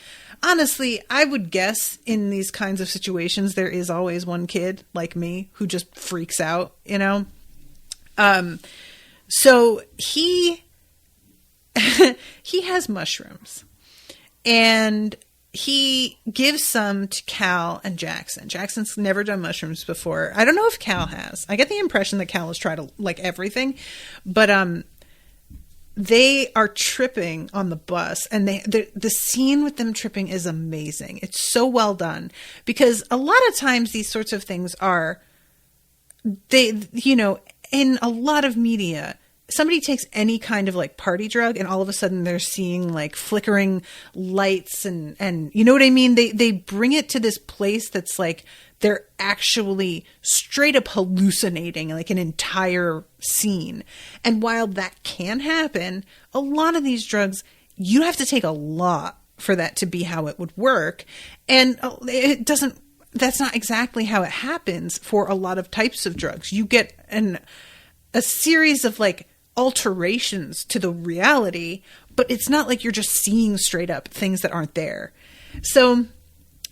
honestly, I would guess in these kinds of situations, there is always one kid like me who just freaks out, you know? So he has mushrooms, and he gives some to Cal and Jackson. Jackson's never done mushrooms before. I don't know if Cal has. I get the impression that Cal has tried like everything, but they are tripping on the bus, and the scene with them tripping is amazing. It's so well done, because a lot of times these sorts of things are, you know, in a lot of media, somebody takes any kind of like party drug and all of a sudden they're seeing like flickering lights and you know what I mean? They bring it to this place that's like they're actually straight up hallucinating like an entire scene. And while that can happen, a lot of these drugs, you have to take a lot for that to be how it would work. And it doesn't, that's not exactly how it happens for a lot of types of drugs. You get a series of like alterations to the reality, but it's not like you're just seeing straight up things that aren't there. So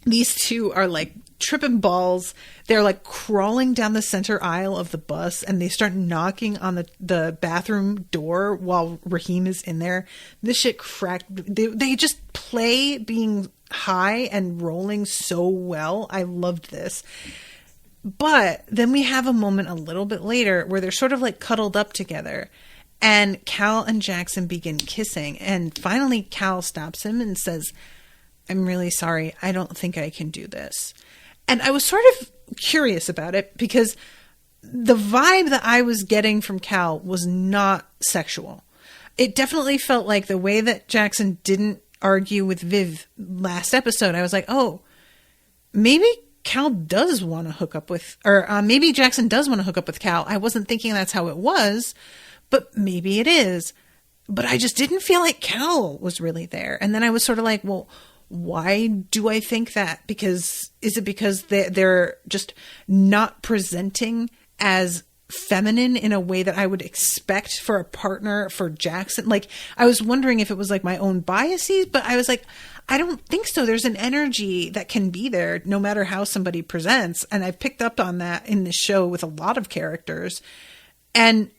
these two are like tripping balls. They're like crawling down the center aisle of the bus and they start knocking on the bathroom door while Raheem is in there. This shit cracked. They just play being high and rolling so well. I loved this. But then we have a moment a little bit later where they're sort of like cuddled up together and Cal and Jackson begin kissing. And finally Cal stops him and says, "I'm really sorry. I don't think I can do this." And I was sort of curious about it because the vibe that I was getting from Cal was not sexual. It definitely felt like the way that Jackson didn't argue with Viv last episode. I was like, oh, maybe Cal does want to hook up with, or maybe Jackson does want to hook up with Cal. I wasn't thinking that's how it was, but maybe it is. But I just didn't feel like Cal was really there. And then I was sort of like, well, why do I think that? Because is it because they're just not presenting as feminine in a way that I would expect for a partner for Jackson? Like, I was wondering if it was like my own biases, but I was like, I don't think so. There's an energy that can be there no matter how somebody presents. And I've picked up on that in the show with a lot of characters. And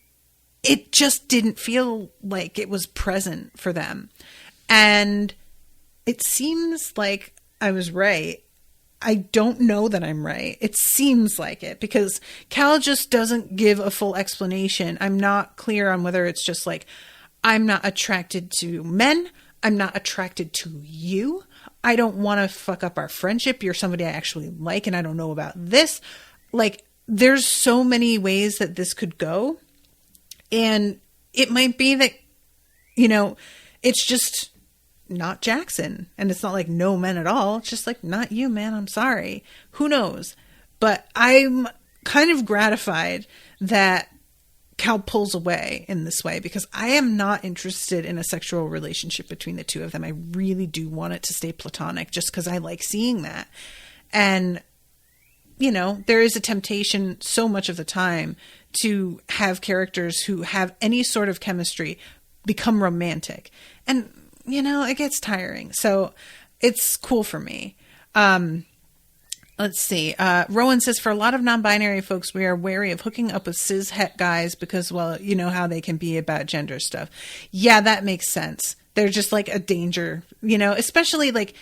it just didn't feel like it was present for them. And it seems like I was right. I don't know that I'm right. It seems like it because Cal just doesn't give a full explanation. I'm not clear on whether it's just like, I'm not attracted to men. I'm not attracted to you. I don't want to fuck up our friendship. You're somebody I actually like and I don't know about this. Like, there's so many ways that this could go. And it might be that, you know, it's just not Jackson. And it's not like no men at all. It's just like, not you, man. I'm sorry. Who knows? But I'm kind of gratified that Cal pulls away in this way because I am not interested in a sexual relationship between the two of them. I really do want it to stay platonic just because I like seeing that. And, you know, there is a temptation so much of the time to have characters who have any sort of chemistry become romantic. And, you know, it gets tiring. So it's cool for me. Let's see. Rowan says, for a lot of non-binary folks, we are wary of hooking up with cis-het guys because, well, you know how they can be about gender stuff. Yeah, that makes sense. They're just like a danger, you know, especially like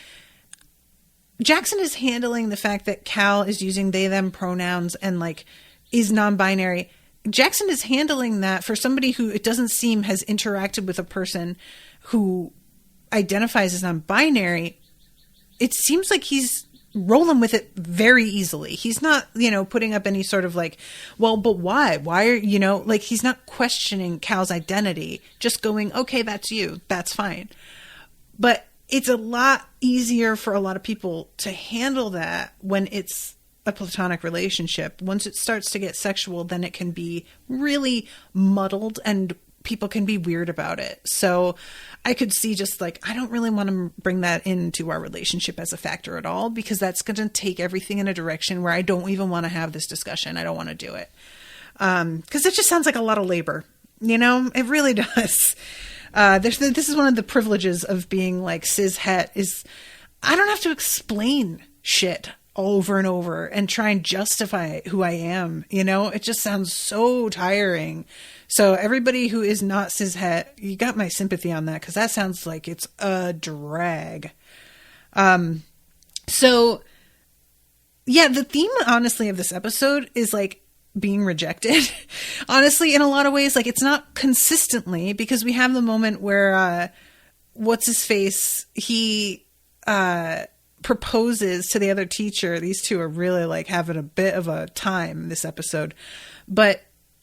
Jackson is handling the fact that Cal is using they, them pronouns and like is non-binary. Jackson is handling that for somebody who it doesn't seem has interacted with a person who identifies as non-binary. It seems like he's rolling with it very easily. He's not, you know, putting up any sort of like, well, but why? Why are, you know, like he's not questioning Cal's identity, just going, okay, that's you. That's fine. But it's a lot easier for a lot of people to handle that when it's a platonic relationship. Once it starts to get sexual, then it can be really muddled and people can be weird about it. So I could see just like, I don't really want to bring that into our relationship as a factor at all, because that's going to take everything in a direction where I don't even want to have this discussion. I don't want to do it. Because it just sounds like a lot of labor, you know, it really does. This is one of the privileges of being like cis-het is I don't have to explain shit over and over and try and justify who I am. You know, it just sounds so tiring. So everybody who is not cis-het, you got my sympathy on that, because that sounds like it's a drag. So yeah, the theme honestly of this episode is like being rejected. Honestly, in a lot of ways, like it's not consistently, because we have the moment where what's his face, he proposes to the other teacher. These two are really like having a bit of a time this episode, but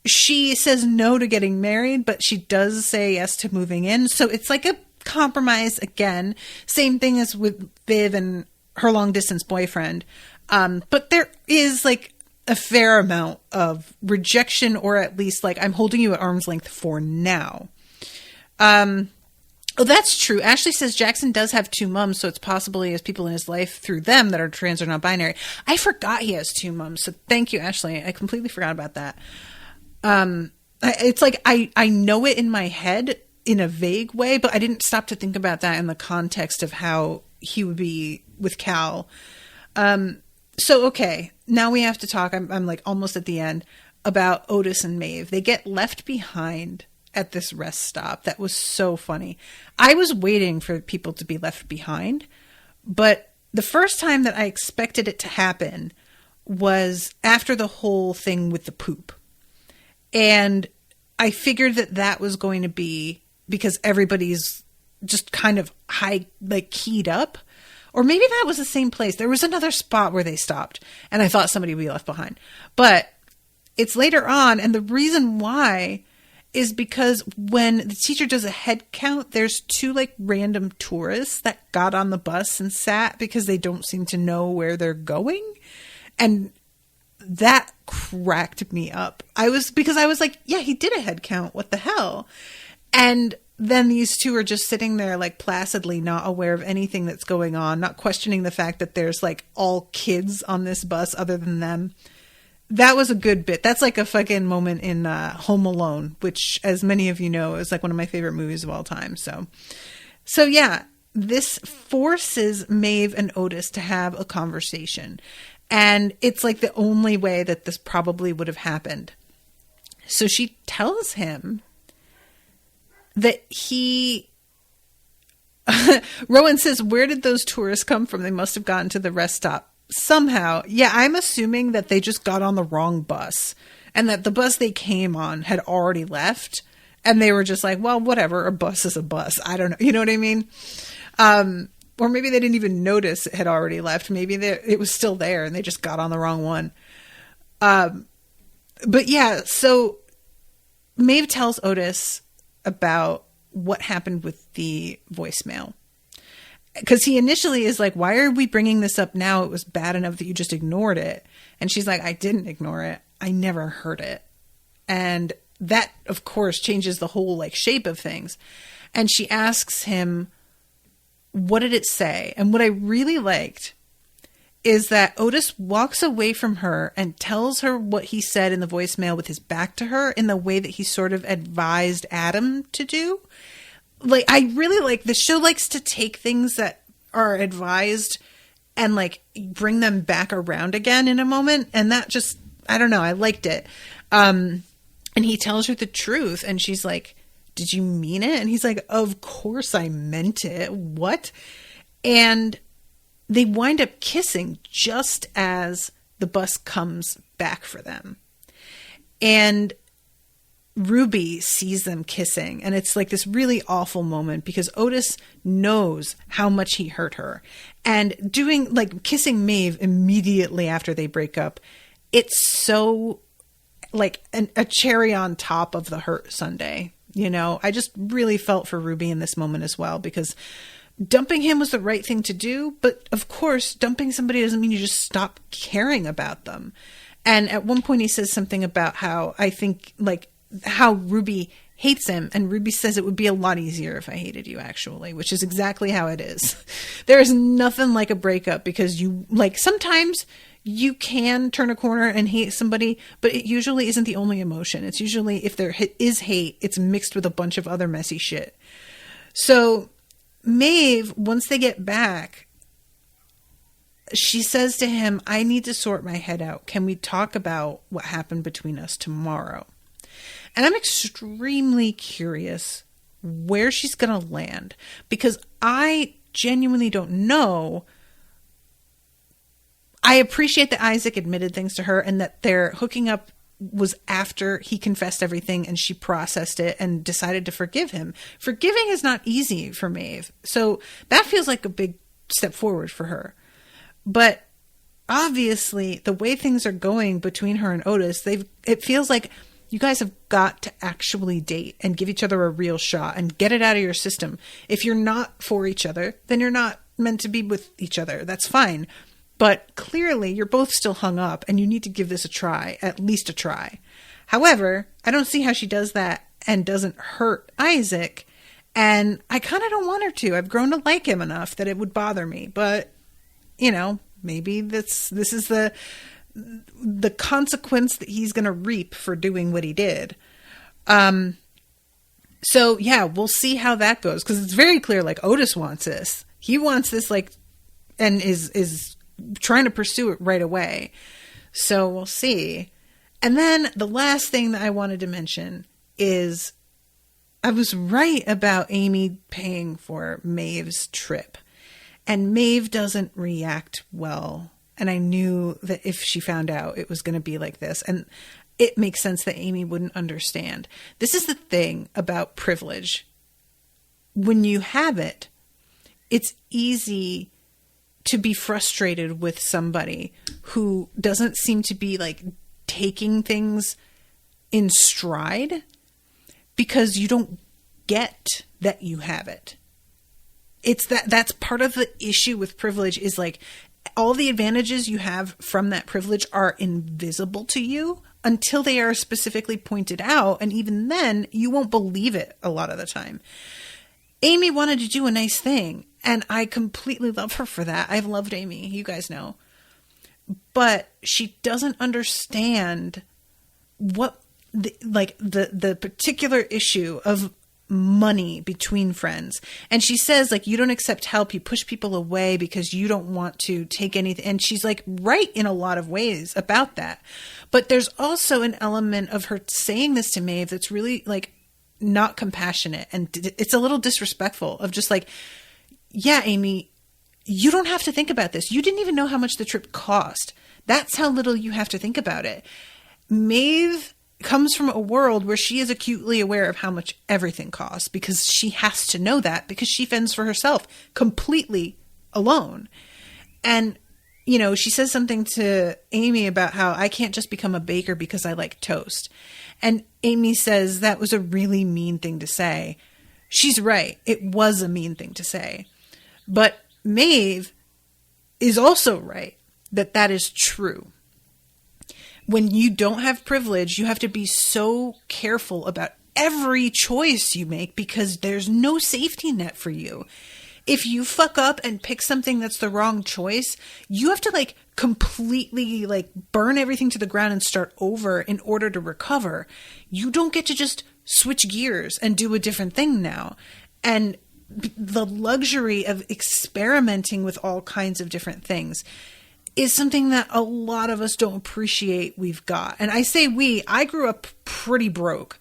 she says no to getting married, but she does say yes to moving in. So it's like a compromise again. Same thing as with Viv and her long distance boyfriend. But there is like a fair amount of rejection, or at least like, I'm holding you at arm's length for now. Oh, that's true. Ashleigh says Jackson does have two mums, so it's possible he has people in his life through them that are trans or non-binary. I forgot he has two mums, so thank you, Ashleigh. I completely forgot about that. It's like I know it in my head in a vague way, but I didn't stop to think about that in the context of how he would be with Cal. So, okay, now we have to talk, I'm like almost at the end, about Otis and Maeve. They get left behind at this rest stop. That was so funny. I was waiting for people to be left behind, but the first time that I expected it to happen was after the whole thing with the poop. And I figured that that was going to be because everybody's just kind of keyed up. Or maybe that was the same place. There was another spot where they stopped, and I thought somebody would be left behind. But it's later on, and the reason why is because when the teacher does a head count, there's two random tourists that got on the bus and sat because they don't seem to know where they're going. And that cracked me up. Because I was like, yeah, he did a head count. What the hell? And then these two are just sitting there placidly, not aware of anything that's going on, not questioning the fact that there's all kids on this bus other than them. That was a good bit. That's a fucking moment in Home Alone, which, as many of you know, is one of my favorite movies of all time. So yeah, this forces Maeve and Otis to have a conversation. And it's the only way that this probably would have happened. So she tells him that Rowan says, where did those tourists come from? They must have gotten to the rest stop somehow. Yeah, I'm assuming that they just got on the wrong bus and that the bus they came on had already left. And they were just like, well, whatever, a bus is a bus. I don't know. You know what I mean? Or maybe they didn't even notice it had already left. Maybe it was still there and they just got on the wrong one. But yeah, so Maeve tells Otis about what happened with the voicemail. Because he initially is like, why are we bringing this up now? It was bad enough that you just ignored it. And she's like, I didn't ignore it. I never heard it. And that, of course, changes the whole shape of things. And she asks him, what did it say? And what I really liked is that Otis walks away from her and tells her what he said in the voicemail with his back to her in the way that he sort of advised Adam to do. I really the show likes to take things that are advised and bring them back around again in a moment. And that just, I don't know, I liked it. And he tells her the truth and she's like, did you mean it? And he's like, of course I meant it. What? And they wind up kissing just as the bus comes back for them. And Ruby sees them kissing, and it's this really awful moment because Otis knows how much he hurt her, and doing kissing Maeve immediately after they break up, it's so a cherry on top of the hurt sundae. You know, I just really felt for Ruby in this moment as well, because dumping him was the right thing to do, but of course dumping somebody doesn't mean you just stop caring about them. And at one point he says something about how I think how Ruby hates him, and Ruby says it would be a lot easier if I hated you, actually, which is exactly how it is. There is nothing like a breakup, because you sometimes you can turn a corner and hate somebody, but it usually isn't the only emotion. It's usually, if there is hate, it's mixed with a bunch of other messy shit. So Maeve, once they get back, she says to him, I need to sort my head out. Can we talk about what happened between us tomorrow? And I'm extremely curious where she's going to land, because I genuinely don't know. I appreciate that Isaac admitted things to her and that their hooking up was after he confessed everything and she processed it and decided to forgive him. Forgiving is not easy for Maeve. So that feels like a big step forward for her. But obviously the way things are going between her and Otis, it feels like You guys have got to actually date and give each other a real shot and get it out of your system. If you're not for each other, then you're not meant to be with each other. That's fine. But clearly you're both still hung up and you need to give this a try, at least a try. However, I don't see how she does that and doesn't hurt Isaac. And I kind of don't want her to. I've grown to like him enough that it would bother me. But, you know, maybe this is the consequence that he's going to reap for doing what he did. So yeah, we'll see how that goes. Cause it's very clear, like Otis wants this. He wants this, like, and is trying to pursue it right away. So we'll see. And then the last thing that I wanted to mention is I was right about Amy paying for Maeve's trip. And Maeve doesn't react well. And I knew that if she found out, it was going to be like this. And it makes sense that Amy wouldn't understand. This is the thing about privilege. When you have it, it's easy to be frustrated with somebody who doesn't seem to be like taking things in stride because you don't get that you have it. It's that's part of the issue with privilege is like, all the advantages you have from that privilege are invisible to you until they are specifically pointed out. And even then, you won't believe it a lot of the time. Amy wanted to do a nice thing, and I completely love her for that. I've loved Amy, you guys know. But she doesn't understand what the particular issue of money between friends. And she says, like, you don't accept help, you push people away because you don't want to take anything. And she's like right in a lot of ways about that. But there's also an element of her saying this to Maeve that's really like not compassionate, and it's a little disrespectful of just like, yeah, Amy, you don't have to think about this. You didn't even know how much the trip cost. That's how little you have to think about it. Maeve comes from a world where she is acutely aware of how much everything costs because she has to know that because she fends for herself completely alone. And, you know, she says something to Amy about how I can't just become a baker because I like toast. And Amy says that was a really mean thing to say. She's right. It was a mean thing to say. But Maeve is also right that that is true. When you don't have privilege, you have to be so careful about every choice you make because there's no safety net for you. If you fuck up and pick something that's the wrong choice, you have to like completely like burn everything to the ground and start over in order to recover. You don't get to just switch gears and do a different thing now. And the luxury of experimenting with all kinds of different things is something that a lot of us don't appreciate we've got. And I say I grew up pretty broke,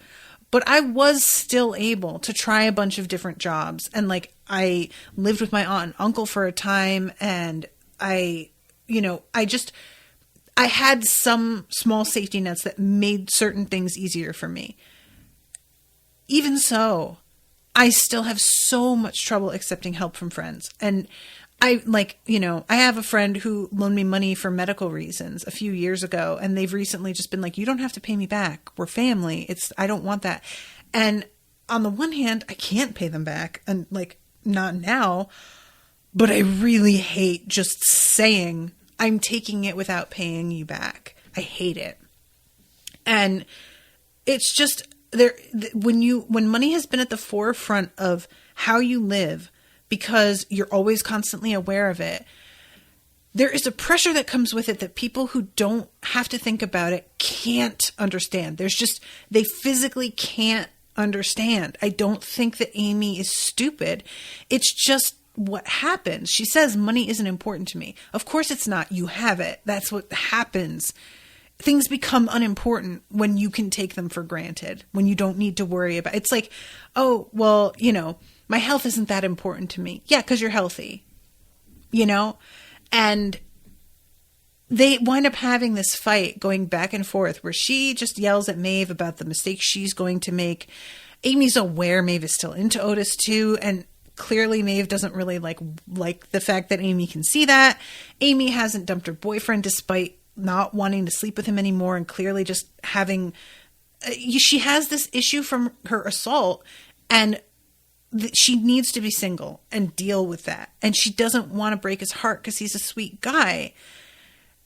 but I was still able to try a bunch of different jobs. And like, I lived with my aunt and uncle for a time, and I had some small safety nets that made certain things easier for me. Even so, I still have so much trouble accepting help from friends. And I have a friend who loaned me money for medical reasons a few years ago, and they've recently just been like, you don't have to pay me back. We're family. I don't want that. And on the one hand, I can't pay them back, and like, not now, but I really hate just saying I'm taking it without paying you back. I hate it. And it's just there when money has been at the forefront of how you live, because you're always constantly aware of it, there is a pressure that comes with it that people who don't have to think about it can't understand. They physically can't understand. I don't think that Amy is stupid. It's just what happens. She says money isn't important to me. Of course it's not. You have it. That's what happens. Things become unimportant when you can take them for granted, when you don't need to worry about it. It's like, oh, well, my health isn't that important to me. Yeah, because you're healthy, and they wind up having this fight going back and forth where she just yells at Maeve about the mistakes she's going to make. Amy's aware Maeve is still into Otis too, and clearly Maeve doesn't really like the fact that Amy can see that. Amy hasn't dumped her boyfriend despite not wanting to sleep with him anymore and clearly just having she has this issue from her assault, and she needs to be single and deal with that. And she doesn't want to break his heart because he's a sweet guy.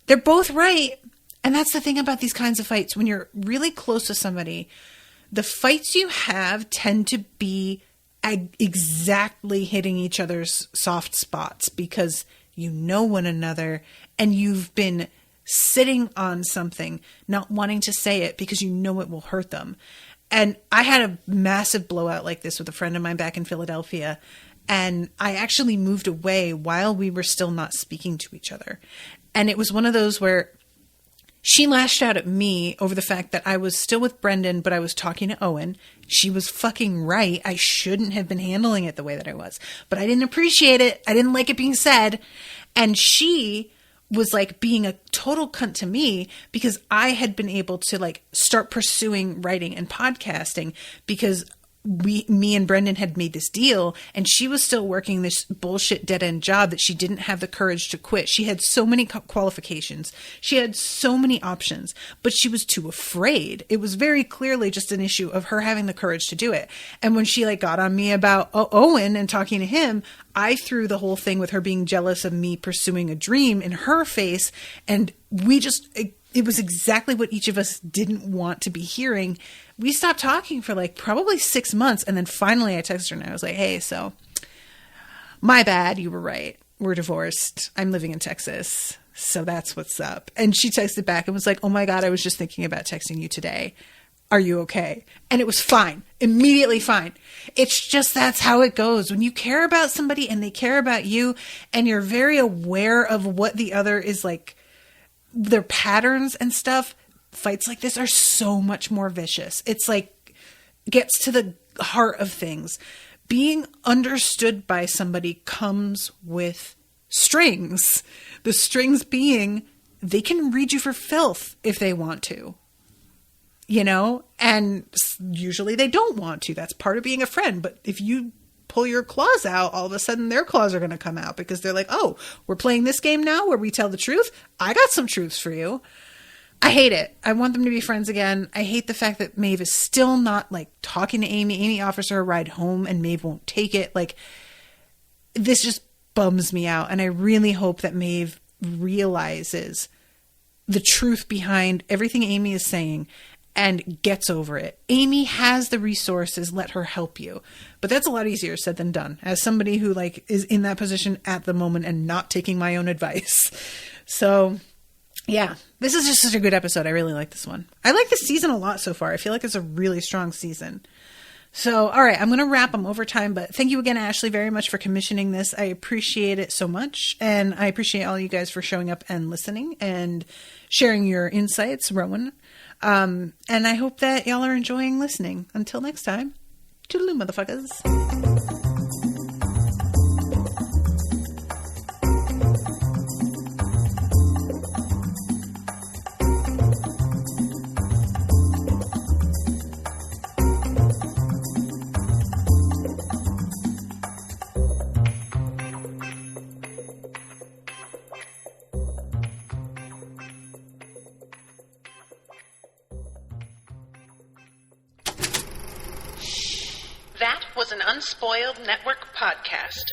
They're both right. And that's the thing about these kinds of fights. When you're really close to somebody, the fights you have tend to be exactly hitting each other's soft spots because you know one another and you've been sitting on something, not wanting to say it because you know it will hurt them. And I had a massive blowout like this with a friend of mine back in Philadelphia. And I actually moved away while we were still not speaking to each other. And it was one of those where she lashed out at me over the fact that I was still with Brendan, but I was talking to Owen. She was fucking right. I shouldn't have been handling it the way that I was. But I didn't appreciate it. I didn't like it being said. And she was like being a total cunt to me because I had been able to like start pursuing writing and podcasting because me and Brendan had made this deal, and she was still working this bullshit dead end job that she didn't have the courage to quit. She had so many qualifications. She had so many options, but she was too afraid. It was very clearly just an issue of her having the courage to do it. And when she like got on me about Owen and talking to him, I threw the whole thing with her being jealous of me pursuing a dream in her face. And it was exactly what each of us didn't want to be hearing. We stopped talking for like probably 6 months. And then finally I texted her and I was like, hey, so my bad. You were right. We're divorced. I'm living in Texas. So that's what's up. And she texted back and was like, oh my God, I was just thinking about texting you today. Are you okay? And it was fine. Immediately fine. It's just that's how it goes. When you care about somebody and they care about you and you're very aware of what the other is like, their patterns and stuff, fights like this are so much more vicious. It's like gets to the heart of things. Being understood by somebody comes with strings. The strings being they can read you for filth if they want to, you know, and usually they don't want to. That's part of being a friend. But if you pull your claws out, all of a sudden their claws are going to come out because they're like, oh, we're playing this game now where we tell the truth. I got some truths for you. I hate it. I want them to be friends again. I hate the fact that Maeve is still not like talking to Amy. Amy offers her a ride home and Maeve won't take it. Like, this just bums me out. And I really hope that Maeve realizes the truth behind everything Amy is saying and gets over it. Amy has the resources. Let her help you. But that's a lot easier said than done. As somebody who like is in that position at the moment and not taking my own advice. So yeah, this is just such a good episode. I really like this one. I like this season a lot so far. I feel like it's a really strong season. So, all right, I'm going to wrap. I'm over time, but thank you again, Ashleigh, very much for commissioning this. I appreciate it so much. And I appreciate all you guys for showing up and listening and sharing your insights, Rowan. And I hope that y'all are enjoying listening. Until next time, toodaloo, motherfuckers.
That was an Unspoiled Network podcast.